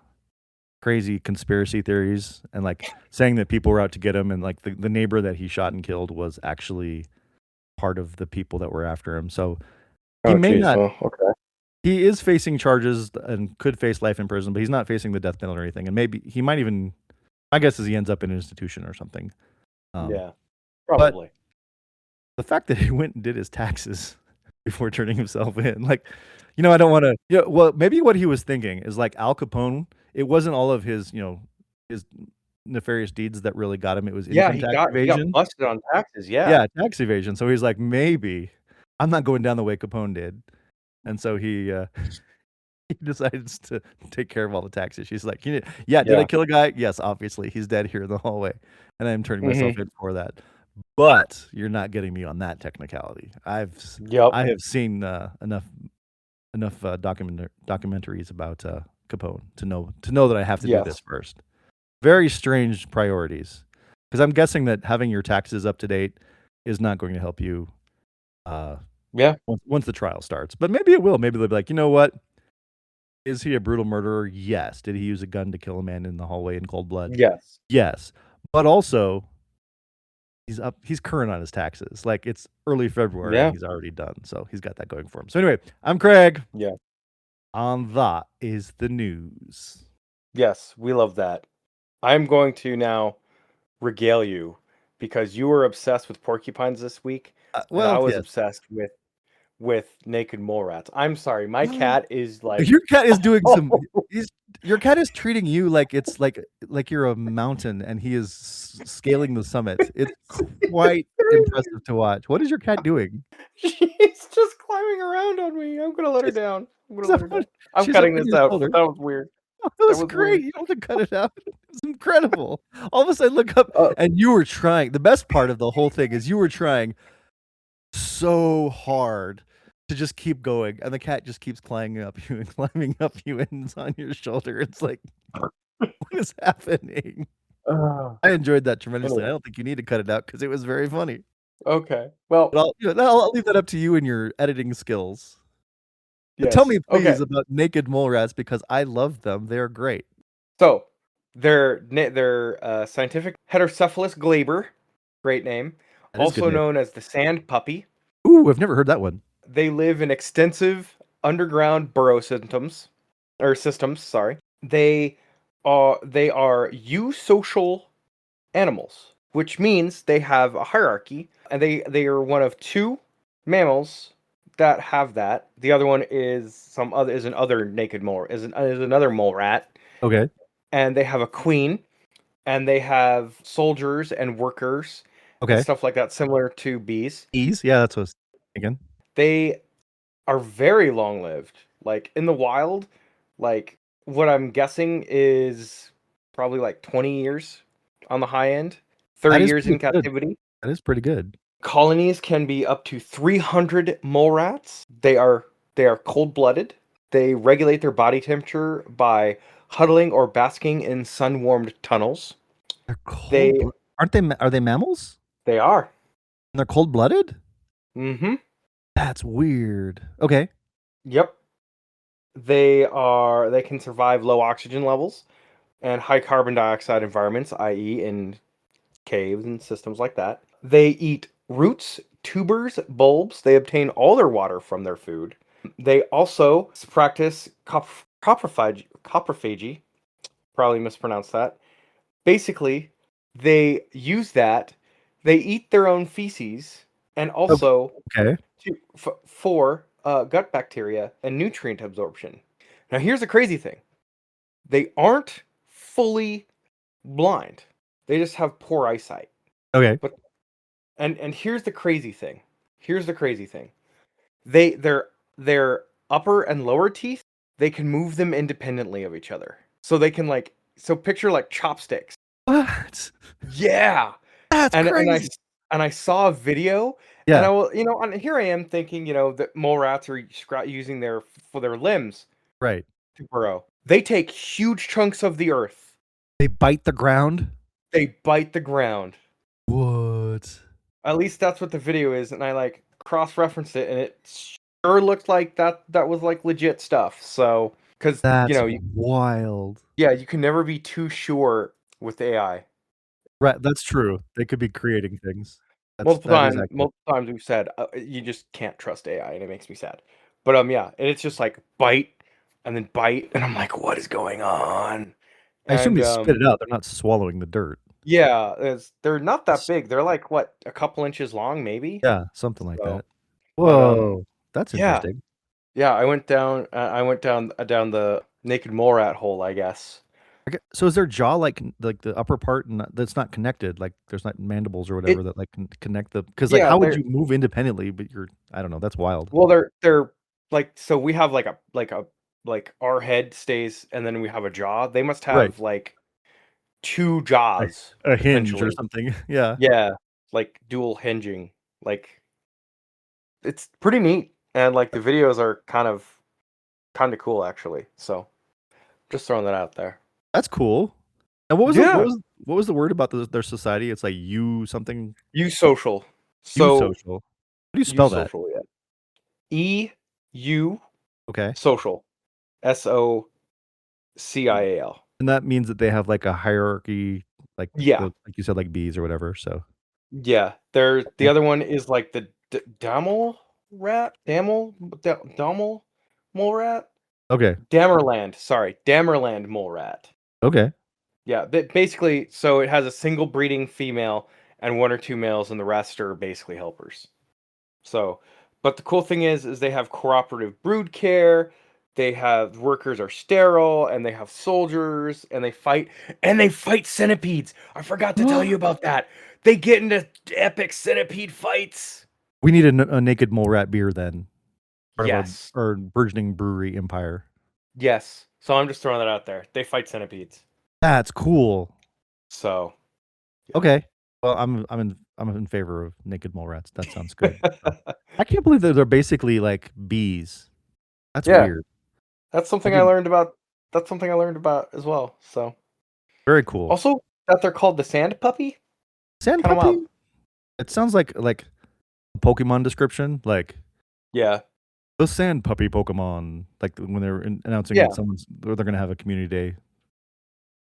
Speaker 3: crazy conspiracy theories and like saying that people were out to get him, and like the neighbor that he shot and killed was actually part of the people that were after him. So he may
Speaker 2: geez.
Speaker 3: not
Speaker 2: Well, okay.
Speaker 3: he is facing charges and could face life in prison, but he's not facing the death penalty or anything. And maybe he might even, my guess is he ends up in an institution or something.
Speaker 2: Yeah. Probably.
Speaker 3: The fact that he went and did his taxes before turning himself in, like, I don't want to. Yeah, well, maybe what he was thinking is like Al Capone. It wasn't all of his, his nefarious deeds that really got him. It was
Speaker 2: Yeah,
Speaker 3: income tax
Speaker 2: he got
Speaker 3: evasion.
Speaker 2: busted on taxes. Yeah.
Speaker 3: Yeah, tax evasion. So he's like, maybe I'm not going down the way Capone did, and so he he decides to take care of all the tax issues. Like, did I
Speaker 2: Yeah.
Speaker 3: kill a guy? Yes, obviously, he's dead here in the hallway, and I'm turning
Speaker 2: Mhm.
Speaker 3: myself in for that. But you're not getting me on that technicality. I
Speaker 2: Yep.
Speaker 3: have seen enough documentaries about Capone to know that I have to do this
Speaker 2: Yes.
Speaker 3: first. Very strange priorities, because I'm guessing that having your taxes up to date is not going to help you.
Speaker 2: Yeah.
Speaker 3: Once the trial starts, but maybe it will. Maybe they'll be like, you know what? Is he a brutal murderer? Yes. Did he use a gun to kill a man in the hallway in cold blood?
Speaker 2: Yes.
Speaker 3: Yes. But also, he's current on his taxes. Like, it's early February
Speaker 2: Yeah.
Speaker 3: and he's already done. So he's got that going for him. So anyway, I'm Craig.
Speaker 2: Yeah.
Speaker 3: And that is the news.
Speaker 2: Yes, we love that. I'm going to now regale you because you were obsessed with porcupines this week, and I was
Speaker 3: yes.
Speaker 2: obsessed with naked mole rats. I'm sorry, my cat is like
Speaker 3: Your cat is doing some. Your cat is treating you like it's like you're a mountain and he is scaling the summit. It's quite impressive to watch. What is your cat doing?
Speaker 2: She's just climbing around on me. I'm gonna let her down. I'm
Speaker 3: She's
Speaker 2: cutting
Speaker 3: up on
Speaker 2: this
Speaker 3: your
Speaker 2: out.
Speaker 3: shoulder.
Speaker 2: That was weird.
Speaker 3: That was
Speaker 2: was
Speaker 3: great.
Speaker 2: weird.
Speaker 3: You don't have to cut it out. It was incredible. All of a sudden, look up, and you were trying. The best part of the whole thing is you were trying so hard to just keep going, and the cat just keeps climbing up you and climbing up you, and it's on your shoulder. It's like, what is happening? I enjoyed that tremendously. I don't think you need to cut it out because it was very funny.
Speaker 2: Okay. Well,
Speaker 3: But I'll leave that up to you and your editing skills. But
Speaker 2: yes.
Speaker 3: tell me, please,
Speaker 2: Okay.
Speaker 3: about naked mole rats because I love them. They're great.
Speaker 2: So, they're scientific Heterocephalus glaber, great name,
Speaker 3: That is a good
Speaker 2: also
Speaker 3: name.
Speaker 2: known as the sand puppy.
Speaker 3: Ooh, I've never heard that one.
Speaker 2: They live in extensive underground burrow systems. Sorry. They are eusocial animals, which means they have a hierarchy, and they are one of two mammals that have that. The other one is another naked mole is another mole rat,
Speaker 3: Okay.
Speaker 2: and they have a queen, and they have soldiers and workers and
Speaker 3: Okay.
Speaker 2: stuff like that, similar to bees.
Speaker 3: Ease. Yeah, that's what I was thinking.
Speaker 2: They are very long lived. Like in the wild, like what I'm guessing is probably like 20 years on the high end,
Speaker 3: That
Speaker 2: 30
Speaker 3: is
Speaker 2: years
Speaker 3: pretty
Speaker 2: in
Speaker 3: good.
Speaker 2: captivity.
Speaker 3: That is pretty good.
Speaker 2: Colonies can be up to 300 mole rats. They are cold-blooded. They regulate their body temperature by huddling or basking in sun-warmed tunnels.
Speaker 3: They're cold.
Speaker 2: They
Speaker 3: Aren't they? Are they mammals?
Speaker 2: they are.
Speaker 3: And they're cold blooded.
Speaker 2: Mm-hmm.
Speaker 3: That's weird. Okay.
Speaker 2: Yep. They can survive low oxygen levels and high carbon dioxide environments, i.e. in caves and systems like that. They eat roots, tubers, bulbs. They obtain all their water from their food. They also practice coprophagy. Probably mispronounced that. Basically, they use that. They eat their own feces and also
Speaker 3: Okay.
Speaker 2: for gut bacteria and nutrient absorption. Now, here's the crazy thing: they aren't fully blind. They just have poor eyesight.
Speaker 3: Okay.
Speaker 2: But and here's the crazy thing. Here's the crazy thing. Their upper and lower teeth, they can move them independently of each other. So they can picture like chopsticks.
Speaker 3: What?
Speaker 2: Yeah.
Speaker 3: That's
Speaker 2: And and I
Speaker 3: crazy.
Speaker 2: s- and I saw a video and
Speaker 3: Yeah.
Speaker 2: and here I am thinking, that mole rats are using their limbs
Speaker 3: Right.
Speaker 2: to burrow. They take huge chunks of the earth.
Speaker 3: They bite the ground.
Speaker 2: They bite the ground.
Speaker 3: What?
Speaker 2: At least that's what the video is, and I cross-referenced it, and it sure looked like that was like legit stuff. So, because
Speaker 3: That's wild.
Speaker 2: you can never be too sure with AI.
Speaker 3: Right. That's true. They could be creating things. That is accurate.
Speaker 2: Multiple times we've said you just can't trust AI, and it makes me sad. But yeah, and it's just like bite and then bite, and I'm like, what is going on?
Speaker 3: I assume
Speaker 2: And
Speaker 3: they spit it out. They're not swallowing the dirt.
Speaker 2: yeah, they're not that big. They're like what, a couple inches long, maybe.
Speaker 3: Yeah, something like
Speaker 2: So,
Speaker 3: that.
Speaker 2: but
Speaker 3: Whoa, that's
Speaker 2: yeah.
Speaker 3: interesting.
Speaker 2: Yeah, I went down the naked mole rat hole, I guess.
Speaker 3: Okay, so is their jaw like the upper part and that's not connected? Like there's not mandibles or whatever
Speaker 2: It
Speaker 3: that like can connect the because like
Speaker 2: Yeah,
Speaker 3: how would
Speaker 2: they're
Speaker 3: you move independently? But you're I don't know. That's wild.
Speaker 2: well, they're so we have like our head stays, and then we have a jaw. They must
Speaker 3: Right,
Speaker 2: have like two
Speaker 3: like
Speaker 2: jaws,
Speaker 3: a hinge or
Speaker 2: essentially.
Speaker 3: something. Yeah,
Speaker 2: Yeah, like dual hinging. Like it's pretty neat, and like the videos are kind of cool actually. So just throwing that out there.
Speaker 3: that's cool. And
Speaker 2: Yeah,
Speaker 3: what was the word about their society? It's like you something
Speaker 2: use social.
Speaker 3: you
Speaker 2: So
Speaker 3: social. How do you
Speaker 2: use
Speaker 3: spell that?
Speaker 2: social. Yeah, EU
Speaker 3: Okay,
Speaker 2: social. SOCIAL.
Speaker 3: and that means that they have like a hierarchy,
Speaker 2: Yeah,
Speaker 3: like you said, like bees or whatever. So
Speaker 2: yeah. The
Speaker 3: okay,
Speaker 2: other one is like the Damel rat, Damel mole rat,
Speaker 3: okay,
Speaker 2: Damerland. Sorry, Damerland mole rat.
Speaker 3: okay.
Speaker 2: Yeah, basically, so it has a single breeding female and one or two males, and the rest are basically helpers. So, but the cool thing is they have cooperative brood care. They have workers are sterile, and they have soldiers, and they fight centipedes. I forgot to tell you about that. They get into epic centipede fights.
Speaker 3: We need a naked mole rat beer then. Part of
Speaker 2: Yes,
Speaker 3: our burgeoning brewery empire.
Speaker 2: yes. So I'm just throwing that out there. They fight centipedes.
Speaker 3: That's cool.
Speaker 2: So,
Speaker 3: Okay. Well, I'm in favor of naked mole rats. That sounds good.
Speaker 2: yeah.
Speaker 3: I can't believe that they're basically like bees. That's
Speaker 2: Yeah,
Speaker 3: weird.
Speaker 2: that's
Speaker 3: I
Speaker 2: something I
Speaker 3: didn't.
Speaker 2: learned about. That's something I learned about as well. So,
Speaker 3: Very cool.
Speaker 2: also that they're called the sand puppy.
Speaker 3: Sand
Speaker 2: Kind of wild.
Speaker 3: puppy. It sounds like a Pokemon description, like
Speaker 2: Yeah.
Speaker 3: the sand puppy Pokemon. Like when they're announcing
Speaker 2: Yeah.
Speaker 3: that they're gonna have a community day,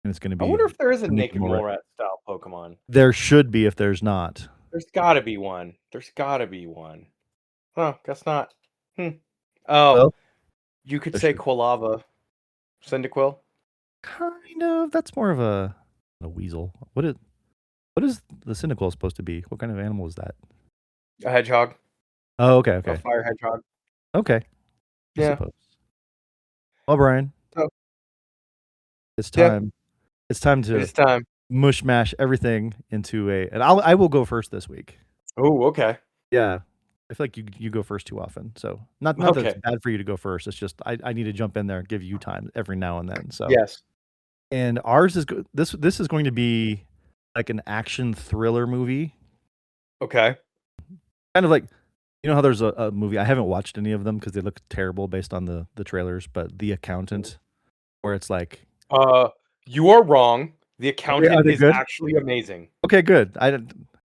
Speaker 3: and it's gonna
Speaker 2: I
Speaker 3: be
Speaker 2: wonder if there is a
Speaker 3: the naked
Speaker 2: naked
Speaker 3: mole
Speaker 2: mole
Speaker 3: rat.
Speaker 2: rat style Pokemon.
Speaker 3: There should be if there's not.
Speaker 2: There's gotta be one. There's gotta be one. Huh, guess not. Hmm. Oh,
Speaker 3: Well,
Speaker 2: you could
Speaker 3: there
Speaker 2: say
Speaker 3: should.
Speaker 2: Quilava. Cyndaquil?
Speaker 3: Kind of. That's more of a weasel. What is the cynical supposed to be? What kind of animal is that?
Speaker 2: A hedgehog?
Speaker 3: Oh, okay,
Speaker 2: A
Speaker 3: okay.
Speaker 2: fire hedgehog?
Speaker 3: Okay, I
Speaker 2: Yeah.
Speaker 3: suppose. Well, Brian,
Speaker 2: So,
Speaker 3: it's
Speaker 2: yeah,
Speaker 3: time. It's time
Speaker 2: it
Speaker 3: to
Speaker 2: is time.
Speaker 3: mush mash everything into and I will go first this week.
Speaker 2: Oh, okay.
Speaker 3: Yeah. I feel like you go first too often. So not that it's
Speaker 2: Okay.
Speaker 3: bad for you to go first. It's just I need to jump in there and give you time every now and then. So
Speaker 2: Yes.
Speaker 3: and ours is this is going to be like an action thriller movie.
Speaker 2: Okay.
Speaker 3: Kind of like how there's a movie, I haven't watched any of them because they look terrible based on the trailers, but The Accountant, where it's like,
Speaker 2: Uh, you are wrong. The
Speaker 3: are
Speaker 2: Accountant
Speaker 3: they
Speaker 2: is
Speaker 3: good?
Speaker 2: actually amazing.
Speaker 3: Okay, good.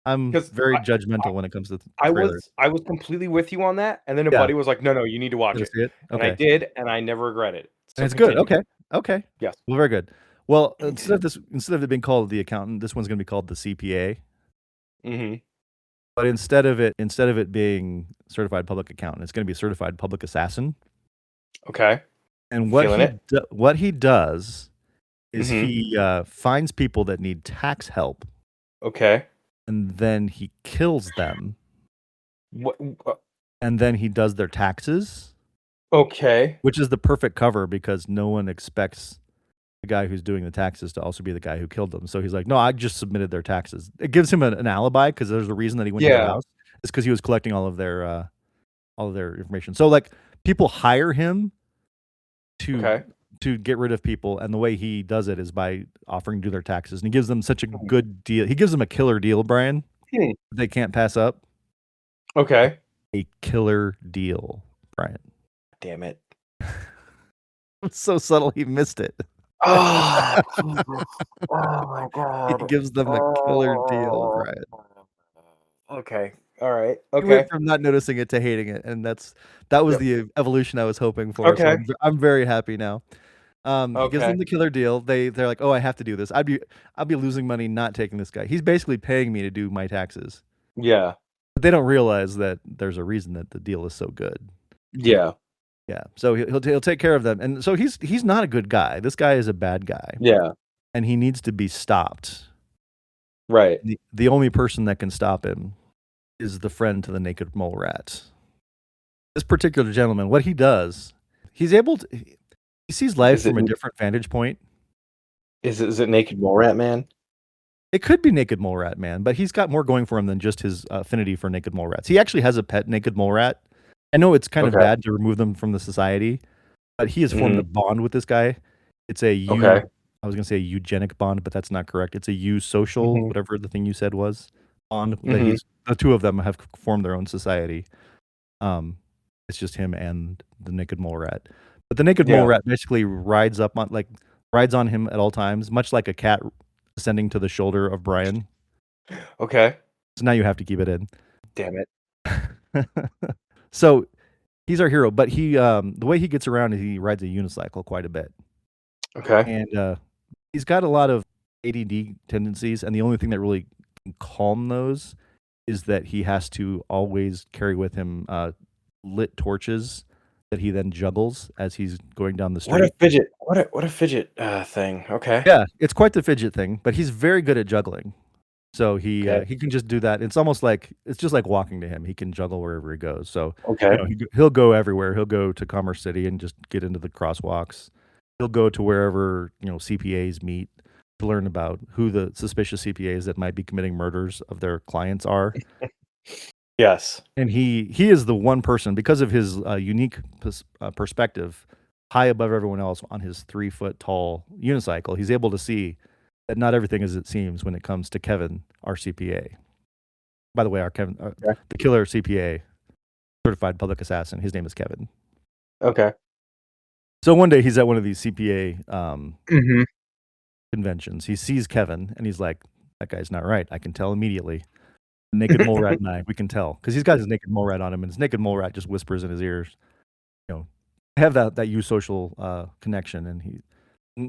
Speaker 3: I'm
Speaker 2: Because
Speaker 3: very judgmental when it comes to
Speaker 2: I
Speaker 3: trailers.
Speaker 2: was completely with you on that, and then a
Speaker 3: Yeah.
Speaker 2: buddy was like, "No, no, you need to watch
Speaker 3: Did I
Speaker 2: it."
Speaker 3: see it?
Speaker 2: And I
Speaker 3: Okay.
Speaker 2: did, and I never regret it.
Speaker 3: And
Speaker 2: So
Speaker 3: it's good.
Speaker 2: continue.
Speaker 3: Okay. Okay.
Speaker 2: Yes.
Speaker 3: Well, very good. Well, instead of it being called The Accountant, this one's gonna be called The CPA.
Speaker 2: Mhm.
Speaker 3: But instead of it being certified public accountant, it's gonna be certified public assassin.
Speaker 2: Okay.
Speaker 3: And
Speaker 2: Feeling it.
Speaker 3: what he does is
Speaker 2: Mhm.
Speaker 3: he finds people that need tax help,
Speaker 2: Okay.
Speaker 3: and then he kills them,
Speaker 2: What
Speaker 3: and then he does their taxes,
Speaker 2: okay.
Speaker 3: which is the perfect cover because no one expects the guy who's doing the taxes to also be the guy who killed them. So he's like, "No, I just submitted their taxes." It gives him an alibi because there's a reason that he went to their
Speaker 2: Yeah.
Speaker 3: house. It's because he was collecting all of their information. So like people hire him to
Speaker 2: Okay.
Speaker 3: get rid of people, and the way he does it is by offering to do their taxes, and he gives them such a
Speaker 2: Hmm.
Speaker 3: good deal. He gives them a killer deal, Brian.
Speaker 2: Hmm.
Speaker 3: They can't pass up.
Speaker 2: Okay.
Speaker 3: A killer deal, Brian.
Speaker 2: Damn it.
Speaker 3: It's so subtle he missed it.
Speaker 2: Oh, Jesus. Oh my
Speaker 3: He
Speaker 2: god.
Speaker 3: gives them a killer deal,
Speaker 2: Oh.
Speaker 3: Brian.
Speaker 2: Okay. All right.
Speaker 3: He went
Speaker 2: Okay.
Speaker 3: from not noticing it to hating it, and that was
Speaker 2: Yep.
Speaker 3: the evolution I was hoping for. So
Speaker 2: Okay.
Speaker 3: I'm very happy now. He gives them
Speaker 2: Okay.
Speaker 3: the killer deal. They're like, "Oh, I have to do this. I'd be losing money not taking this guy. He's basically paying me to do my taxes."
Speaker 2: Yeah.
Speaker 3: But they don't realize that there's a reason that the deal is so good.
Speaker 2: Yeah.
Speaker 3: Yeah. So he'll take care of them. And so he's not a good guy. This guy is a bad guy,
Speaker 2: Yeah.
Speaker 3: and he needs to be stopped.
Speaker 2: Right.
Speaker 3: The only person that can stop him is the friend to the naked mole rat. This particular gentleman, what he does, he's able to he sees life
Speaker 2: Is it
Speaker 3: from a different vantage point.
Speaker 2: is it Naked Mole Rat Man?
Speaker 3: It could be naked mole rat man, but he's got more going for him than just his affinity for naked mole rats. He actually has a pet naked mole rat. I know it's kind of
Speaker 2: Okay.
Speaker 3: bad to remove them from the society, but he has formed a
Speaker 2: Mhm.
Speaker 3: bond with this guy. It's a
Speaker 2: Okay.
Speaker 3: I was gonna say eugenic bond, but that's not correct. It's a eusocial,
Speaker 2: Mhm.
Speaker 3: whatever the thing you said was, bond that
Speaker 2: Mhm.
Speaker 3: the two of them have formed their own society. Um, it's just him and the naked mole rat. But the naked mole
Speaker 2: Yeah.
Speaker 3: rat basically rides on him at all times, much like a cat ascending to the shoulder of Brian.
Speaker 2: Okay.
Speaker 3: So now you have to keep it in.
Speaker 2: Damn it.
Speaker 3: So he's our hero, but the way he gets around is he rides a unicycle quite a bit.
Speaker 2: Okay.
Speaker 3: And he's got a lot of ADD tendencies, and the only thing that really can calm those is that he has to always carry with him lit torches that he then juggles as he's going down the
Speaker 2: What a
Speaker 3: street.
Speaker 2: fidget. What a fidget thing. Okay.
Speaker 3: Yeah, it's quite the fidget thing, but he's very good at juggling. So
Speaker 2: Okay.
Speaker 3: he can just do that. It's just like walking to him. He can juggle wherever he goes. So,
Speaker 2: Okay.
Speaker 3: he'll go everywhere. He'll go to Commerce City and just get into the crosswalks. He'll go to wherever, CPAs meet to learn about who the suspicious CPAs that might be committing murders of their clients are.
Speaker 2: Yes.
Speaker 3: And he is the one person, because of his unique perspective, high above everyone else on his 3-foot tall unicycle. He's able to see that not everything is as it seems when it comes to Kevin, our CPA. By the way, our Kevin,
Speaker 2: Okay.
Speaker 3: the killer CPA, certified public assassin. His name is Kevin.
Speaker 2: Okay.
Speaker 3: So one day he's at one of these CPA
Speaker 2: Mhm.
Speaker 3: conventions. He sees Kevin and he's like, "That guy's not right. I can tell immediately." Naked mole rat and I, we can tell because he's got his naked mole rat on him, and his naked mole rat just whispers in his ears, I have that eusocial connection, and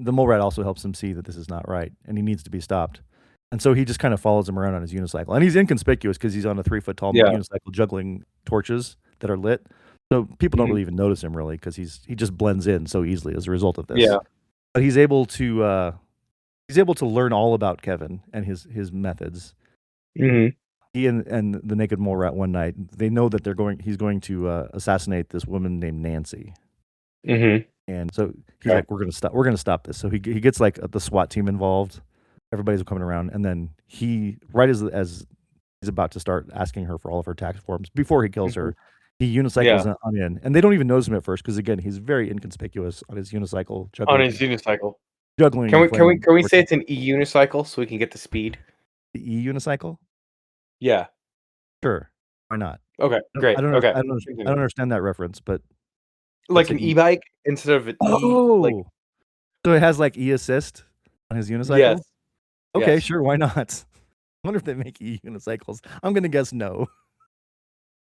Speaker 3: the mole rat also helps him see that this is not right, and he needs to be stopped. And so he just kind of follows him around on his unicycle, and he's inconspicuous because he's on a 3-foot tall
Speaker 2: Yeah.
Speaker 3: unicycle juggling torches that are lit. So people don't
Speaker 2: Mhm.
Speaker 3: really even notice him really because he just blends in so easily as a result of this.
Speaker 2: Yeah.
Speaker 3: But he's able to learn all about Kevin and his methods.
Speaker 2: Mhm.
Speaker 3: he and the naked mole rat one night, they know that he's going to assassinate this woman named Nancy.
Speaker 2: Mm-hmm.
Speaker 3: And so he's
Speaker 2: Okay.
Speaker 3: like, we're gonna stop this. So he gets like the SWAT team involved. Everybody's coming around, and then right as he's about to start asking her for all of her tax forms before he kills
Speaker 2: Mm-hmm.
Speaker 3: her, he unicycles
Speaker 2: Yeah.
Speaker 3: on in, and they don't even notice him at first because again he's very inconspicuous on his unicycle
Speaker 2: On his unicycle.
Speaker 3: juggling flame
Speaker 2: Can we say
Speaker 3: vortex.
Speaker 2: it's an e-unicycle so we can get the speed?
Speaker 3: The e-unicycle.
Speaker 2: Yeah.
Speaker 3: Sure, why not?
Speaker 2: Okay. Great. Okay.
Speaker 3: I don't understand that reference, but
Speaker 2: Like
Speaker 3: what's
Speaker 2: an
Speaker 3: an e?
Speaker 2: e-bike instead of an like
Speaker 3: Oh, so it has like e-assist on his unicycle.
Speaker 2: yes.
Speaker 3: Okay,
Speaker 2: Yes.
Speaker 3: sure, why not? I wonder if they make e-unicycles. I'm gonna guess no.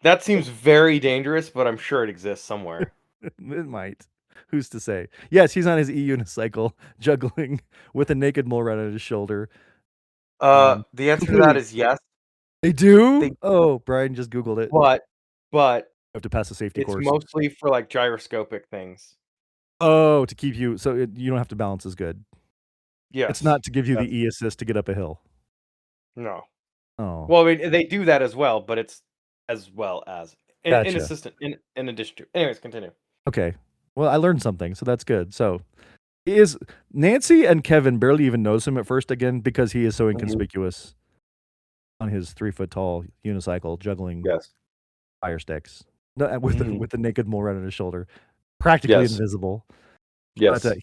Speaker 2: That seems very dangerous, but I'm sure it exists somewhere.
Speaker 3: It might. Who's to say? Yes, he's on his e-unicycle, juggling with a naked mole rat on his shoulder.
Speaker 2: The answer to that
Speaker 3: Completely.
Speaker 2: is yes.
Speaker 3: They do?
Speaker 2: They
Speaker 3: Oh, Brian just Googled it.
Speaker 2: but
Speaker 3: I have to pass a safety
Speaker 2: it's
Speaker 3: course.
Speaker 2: mostly for like gyroscopic things.
Speaker 3: Oh, to keep you so you don't have to balance as good.
Speaker 2: Yes.
Speaker 3: It's not to give you
Speaker 2: That's-
Speaker 3: the e-assist to get up a hill.
Speaker 2: No.
Speaker 3: Oh,
Speaker 2: Well, I mean, they do that as well, but it's as well as in
Speaker 3: gotcha.
Speaker 2: assistant in addition to. Anyways, continue.
Speaker 3: Okay. Well, I learned something, so that's good. So Nancy and Kevin barely even knows him at first again because he is so inconspicuous on his 3 foot tall unicycle juggling
Speaker 2: Yes.
Speaker 3: fire sticks with
Speaker 2: Mhm.
Speaker 3: the naked mole rat on his shoulder, practically
Speaker 2: Yes.
Speaker 3: invisible.
Speaker 2: Yes.
Speaker 3: But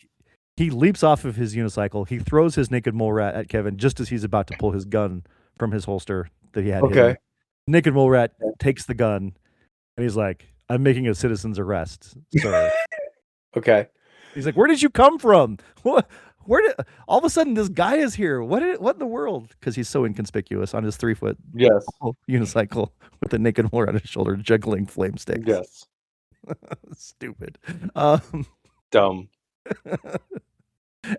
Speaker 3: he leaps off of his unicycle. He throws his naked mole rat at Kevin just as he's about to pull his gun from his holster that he had hidden.
Speaker 2: Okay.
Speaker 3: Naked mole rat
Speaker 2: Yeah.
Speaker 3: takes the gun and he's like, "I'm making a citizen's arrest, sir."
Speaker 2: Okay.
Speaker 3: He's like, "Where did you come from? What? Where did all of a sudden this guy is here? What in the world?" Because he's so inconspicuous on his 3 foot
Speaker 2: Yes.
Speaker 3: unicycle with a naked mole rat on his shoulder, juggling flame sticks.
Speaker 2: Yes.
Speaker 3: Stupid.
Speaker 2: Dumb.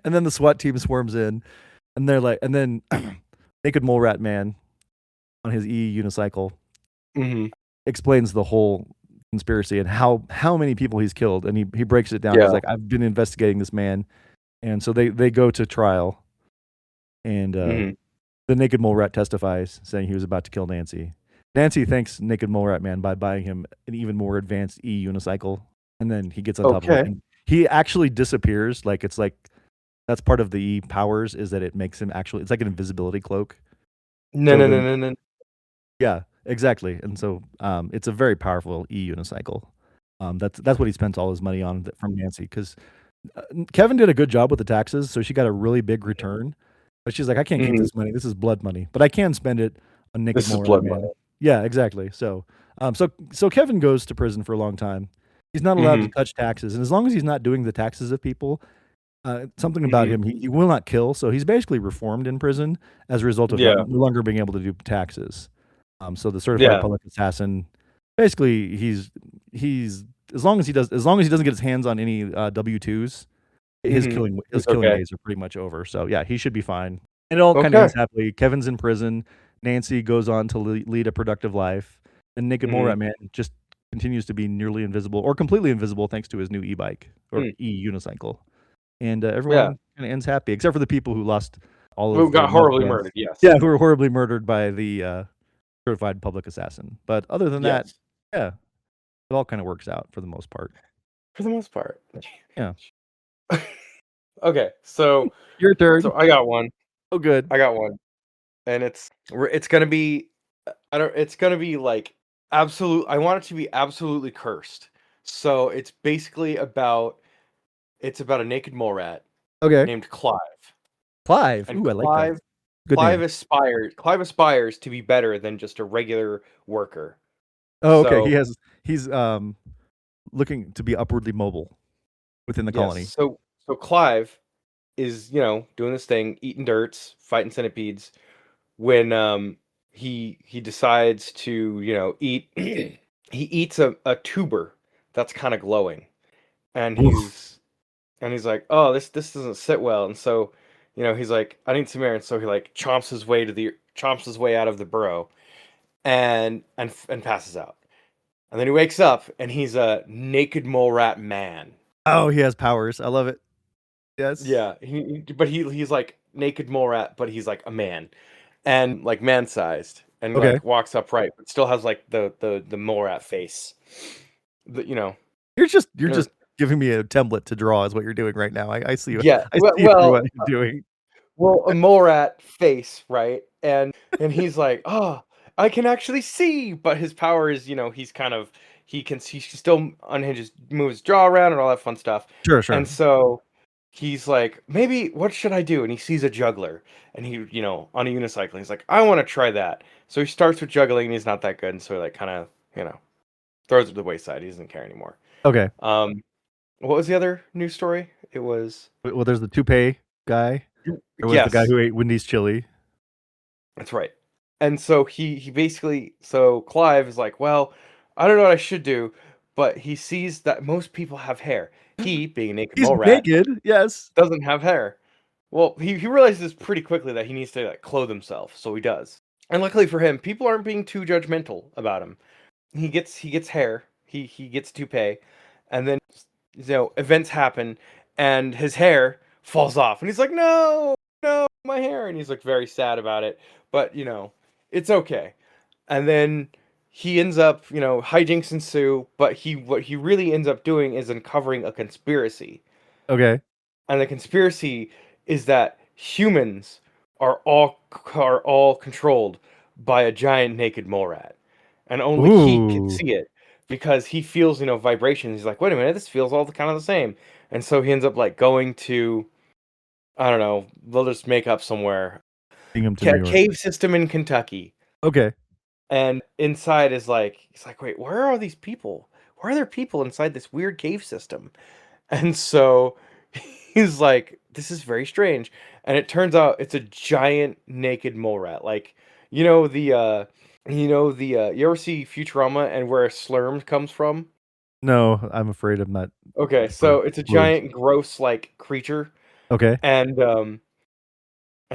Speaker 3: And then the SWAT team swarms in, and they're like, and then naked mole rat man on his unicycle
Speaker 2: Mm-hmm.
Speaker 3: explains the whole conspiracy and how many people he's killed, and he breaks it down. He's
Speaker 2: Yeah.
Speaker 3: like, I've been investigating this man, and so they go to trial, and the naked mole rat testifies, saying he was about to kill Nancy. Nancy thanks naked mole rat man by buying him an even more advanced unicycle, and then he gets on top of it, and he actually disappears. Like it's like that's part of the E powers is that it makes him actually. It's like an invisibility cloak.
Speaker 2: No.
Speaker 3: Yeah, exactly. And so it's a very powerful unicycle. That's what he spent all his money on from Nancy because Kevin did a good job with the taxes, so she got a really big return. But she's like, I can't keep this money. This is blood money, but I can spend it on naked
Speaker 2: This is
Speaker 3: mole
Speaker 2: blood
Speaker 3: rat man.
Speaker 2: money.
Speaker 3: Yeah, exactly. So so Kevin goes to prison for a long time. He's not allowed to touch taxes, and as long as he's not doing the taxes of people, something about him, he will not kill. So he's basically reformed in prison as a result of no longer being able to do taxes. So the certified public assassin, basically, he's as long as he doesn't get his hands on any W-2s, his killing days are pretty much over. So yeah, he should be fine. And it all kind of ends happily. Kevin's in prison. Nancy goes on to lead a productive life, and naked mole rat man just continues to be nearly invisible or completely invisible thanks to his new e-bike or e-unicycle. And everyone kind of ends happy, except for the people who lost all of
Speaker 2: who got
Speaker 3: their
Speaker 2: horribly
Speaker 3: loved ones.
Speaker 2: murdered. Yes.
Speaker 3: Yeah, who were horribly murdered by the certified public assassin. But other than that, yeah, it all kind of works out for the most part.
Speaker 2: For the most part.
Speaker 3: Yeah.
Speaker 2: Okay, so
Speaker 3: your turn.
Speaker 2: So I got one.
Speaker 3: Oh, good.
Speaker 2: I got one, and it's gonna be, it's gonna be like absolute. I want it to be absolutely cursed. So it's basically about a naked mole rat.
Speaker 3: Okay.
Speaker 2: Named Clive.
Speaker 3: Clive.
Speaker 2: And
Speaker 3: Ooh, I like that. Good name.
Speaker 2: Clive aspires to be better than just a regular worker.
Speaker 3: Oh, okay. He's looking to be upwardly mobile within the colony.
Speaker 2: So Clive is, doing this thing, eating dirts, fighting centipedes, when he decides to, eat he eats a tuber that's kind of glowing. And he's like, "Oh, this doesn't sit well." And so, he's like, "I need some air." And so he like chomps his way out of the burrow and passes out. And then he wakes up and he's a naked mole rat man.
Speaker 3: Oh, he has powers. I love it. Yes.
Speaker 2: Yeah, he's like naked mole rat, but he's like a man, and like man-sized. and
Speaker 3: Okay.
Speaker 2: like walks upright, but still has like the mole rat face. You know,
Speaker 3: You're just
Speaker 2: or-
Speaker 3: giving me a template to draw is what you're doing right now. I see you.
Speaker 2: yeah.
Speaker 3: I
Speaker 2: Well,
Speaker 3: see through what you're doing.
Speaker 2: a mole rat face, right? And he's like, oh, I can actually see, but his power is, he's kind of he still unhinges, moves his jaw around and all that fun stuff.
Speaker 3: Sure,
Speaker 2: And
Speaker 3: sure.
Speaker 2: so he's like, maybe what should I do? And he sees a juggler, and he, on a unicycle, he's like, I want to try that. So he starts with juggling, and he's not that good, and so he like kind of, throws it to the wayside. He doesn't care anymore.
Speaker 3: Okay.
Speaker 2: What was the other news story? It was
Speaker 3: Well, there's the toupee guy. There was the guy
Speaker 2: yes.
Speaker 3: who ate Wendy's chili.
Speaker 2: That's right. And so he basically so Clive is like, well, I don't know what I should do, but he sees that most people have hair. He, being a naked
Speaker 3: He's
Speaker 2: mole rat,
Speaker 3: naked. Yes.
Speaker 2: doesn't have hair. Well, he realizes pretty quickly that he needs to like clothe himself, so he does. And luckily for him, people aren't being too judgmental about him. He gets hair. He gets toupee, and then events happen, and his hair falls off, and he's like, no, no, my hair, and he's like very sad about it. But it's okay. And then he ends up, hijinks ensue. But what he really ends up doing is uncovering a conspiracy,
Speaker 3: Okay.
Speaker 2: and the conspiracy is that humans are all controlled by a giant naked mole rat, and only he can
Speaker 3: Ooh.
Speaker 2: see it because he feels vibrations. He's like, wait a minute, this feels all kind of the same, and so he ends up like going to, I don't know, they'll just make up somewhere,
Speaker 3: Bring him to New York.
Speaker 2: cave system in Kentucky,
Speaker 3: Okay.
Speaker 2: and inside is like, he's like, wait, where are these people? Where are there people inside this weird cave system? And so he's like, this is very strange. And it turns out it's a giant naked mole rat. Like, you ever see Futurama and where a slurm comes from?
Speaker 3: No, I'm afraid I'm not
Speaker 2: Okay,
Speaker 3: for
Speaker 2: so it's a
Speaker 3: words.
Speaker 2: giant, gross, like creature,
Speaker 3: Okay.
Speaker 2: and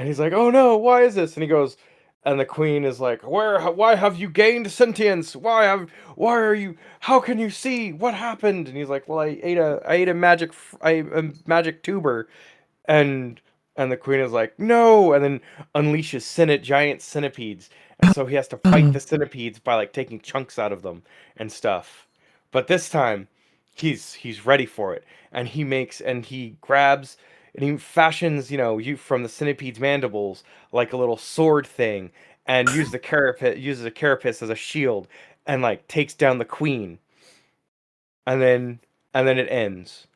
Speaker 2: he's like, "Oh no, why is this?" And he goes, and the queen is like, Why have you gained sentience? Why are you? How can you see? What happened?" And he's like, "Well, I ate a tuber," and the queen is like, "No!" And then unleashes giant centipedes, and so he has to fight the centipedes by like taking chunks out of them and stuff. But this time, he's ready for it, and he grabs and he fashions, you from the centipede's mandibles like a little sword thing, and uses a carapace as a shield, and like takes down the queen, and then it ends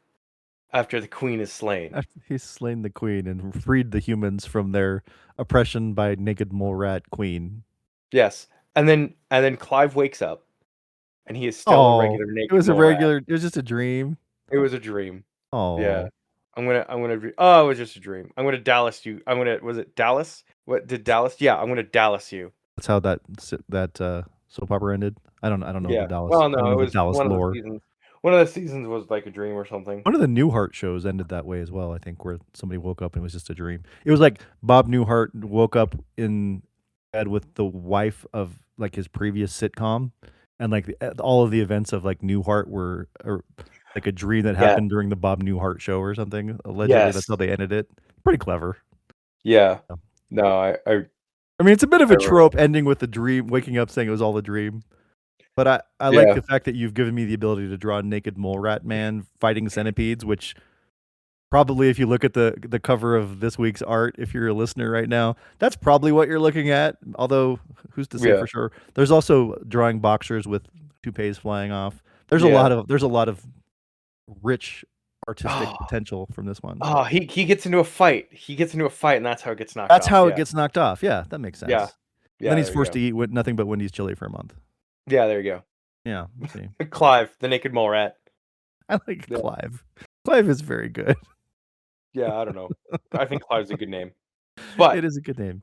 Speaker 2: after the queen is slain.
Speaker 3: After he's slain the queen and freed the humans from their oppression by naked mole rat queen.
Speaker 2: Yes, and then Clive wakes up, and he is still a
Speaker 3: Oh,
Speaker 2: regular
Speaker 3: it
Speaker 2: naked
Speaker 3: was a
Speaker 2: mole rat.
Speaker 3: regular. It was just a dream.
Speaker 2: It was a dream. Yeah.
Speaker 3: Oh,
Speaker 2: Oh, it was just a dream. I'm gonna Dallas you. Was it Dallas? What did Dallas? Yeah, I'm gonna Dallas you.
Speaker 3: that's how that soap opera ended. I don't know the
Speaker 2: Yeah.
Speaker 3: Dallas.
Speaker 2: Well,
Speaker 3: I don't
Speaker 2: no,
Speaker 3: know
Speaker 2: it
Speaker 3: the
Speaker 2: was
Speaker 3: Dallas
Speaker 2: one of the
Speaker 3: lore.
Speaker 2: seasons. One of the seasons was like a dream or something.
Speaker 3: One of the Newhart shows ended that way as well. I think where somebody woke up and it was just a dream. It was like Bob Newhart woke up in bed with the wife of like his previous sitcom, and like all of the events of like Newhart were like a dream that
Speaker 2: Yeah.
Speaker 3: happened during the Bob Newhart show or something. Allegedly, that's
Speaker 2: Yes.
Speaker 3: how they ended it. Pretty clever.
Speaker 2: Yeah.
Speaker 3: Yeah.
Speaker 2: No,
Speaker 3: I mean, it's a bit of
Speaker 2: I
Speaker 3: a
Speaker 2: remember.
Speaker 3: trope ending with the dream, waking up saying it was all a dream. But I like
Speaker 2: Yeah.
Speaker 3: the fact that you've given me the ability to draw a naked mole rat man fighting centipedes, which probably if you look at the cover of this week's art, if you're a listener right now, that's probably what you're looking at. Although who's to say
Speaker 2: Yeah.
Speaker 3: for sure? There's also drawing boxers with toupees flying off.
Speaker 2: Yeah.
Speaker 3: There's a lot of rich artistic
Speaker 2: Oh,
Speaker 3: potential from this one.
Speaker 2: he gets into a fight. He gets into a fight, and that's how it gets knocked
Speaker 3: That's
Speaker 2: off.
Speaker 3: how it
Speaker 2: Yeah.
Speaker 3: gets knocked off. Yeah, that makes
Speaker 2: Yeah.
Speaker 3: sense. And then
Speaker 2: Yeah.
Speaker 3: he's
Speaker 2: There you
Speaker 3: forced
Speaker 2: go.
Speaker 3: to eat nothing but Wendy's chili for a month.
Speaker 2: Yeah. There you
Speaker 3: Yeah, see.
Speaker 2: go. Clive, the naked mole rat.
Speaker 3: I like
Speaker 2: Yeah.
Speaker 3: Clive. Clive is very good.
Speaker 2: Yeah. I don't know. I think Clive's a good name, but
Speaker 3: It is a good name.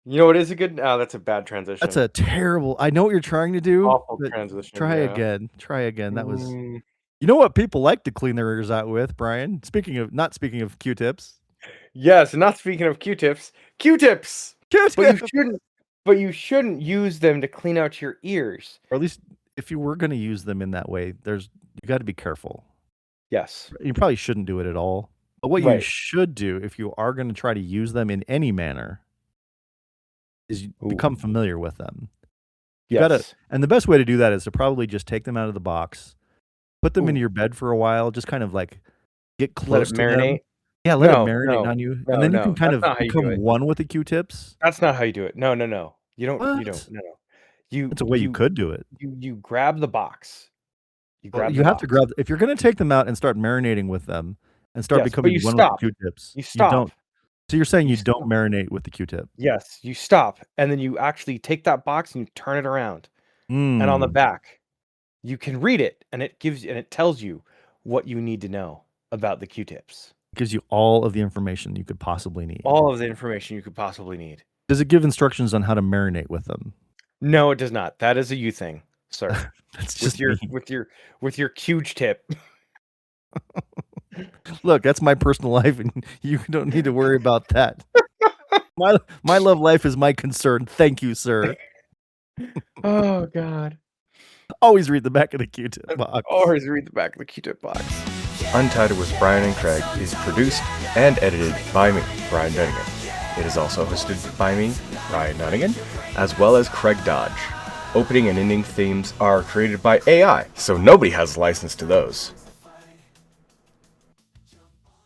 Speaker 2: you know what is a good? Oh, that's a bad
Speaker 3: That's
Speaker 2: transition.
Speaker 3: a terrible. I know what you're trying to do,
Speaker 2: Awful
Speaker 3: but
Speaker 2: transition.
Speaker 3: try
Speaker 2: Yeah.
Speaker 3: again. Try again. That was.
Speaker 2: Mm,
Speaker 3: You know what people like to clean their ears out with, Brian? Speaking of Q-tips.
Speaker 2: yes. And not speaking of Q-tips. Q-tips. But you
Speaker 3: Q-tip.
Speaker 2: shouldn't. But you shouldn't use them to clean out your ears.
Speaker 3: Or at least if you were going to use them in that way, you got to be careful.
Speaker 2: Yes.
Speaker 3: You probably shouldn't do it at all. But what you
Speaker 2: Right.
Speaker 3: should do if you are going to try to use them in any manner is you
Speaker 2: Ooh.
Speaker 3: become familiar with them. You gotta,
Speaker 2: Yes.
Speaker 3: and the best way to do that is to probably just take them out of the box, put them into
Speaker 2: Ooh.
Speaker 3: your bed for a while, just kind of like get
Speaker 2: Let it
Speaker 3: close to them.
Speaker 2: marinate.
Speaker 3: Yeah, let it
Speaker 2: No,
Speaker 3: marinate
Speaker 2: no,
Speaker 3: on you, and
Speaker 2: no,
Speaker 3: then you can
Speaker 2: no.
Speaker 3: kind
Speaker 2: That's
Speaker 3: of
Speaker 2: not how you do
Speaker 3: become
Speaker 2: it.
Speaker 3: one with the Q-tips.
Speaker 2: That's not how you do it. No, no, no. You don't. You don't.
Speaker 3: What?
Speaker 2: No, no. You
Speaker 3: That's a way you
Speaker 2: you
Speaker 3: could do it.
Speaker 2: you grab the box. You
Speaker 3: Well,
Speaker 2: grab
Speaker 3: you
Speaker 2: the
Speaker 3: have to
Speaker 2: box.
Speaker 3: grab if you're gonna take them out and start marinating with them and start
Speaker 2: Yes, but
Speaker 3: becoming
Speaker 2: you
Speaker 3: one with the
Speaker 2: stop.
Speaker 3: Q-tips,
Speaker 2: You
Speaker 3: you
Speaker 2: stop.
Speaker 3: don't. So you're saying
Speaker 2: You
Speaker 3: you don't
Speaker 2: stop.
Speaker 3: marinate with the Q-tip?
Speaker 2: Yes, you stop, and then you actually take that box and you turn it around. And on the
Speaker 3: Mm.
Speaker 2: back, you can read it, and it tells you what you need to know about the Q-tips.
Speaker 3: Gives you all of the information you could possibly need.
Speaker 2: All of the information you could possibly need.
Speaker 3: Does it give instructions on how to marinate with them?
Speaker 2: No, it does not. That is a you thing, sir.
Speaker 3: That's
Speaker 2: With
Speaker 3: just
Speaker 2: your
Speaker 3: me.
Speaker 2: with your with your huge tip.
Speaker 3: Look, that's my personal life, and you don't need to worry about that. My love life is my concern. Thank you, sir.
Speaker 2: Oh god.
Speaker 3: Always read the back of the Q-tip box.
Speaker 2: Always read the back of the Q-tip box.
Speaker 4: Untitled with Brian and Craig is produced and edited by me, Brian Dunnigan. It is also hosted by me, Brian Dunnigan, as well as Craig Dodge. Opening and ending themes are created by AI, so nobody has a license to those.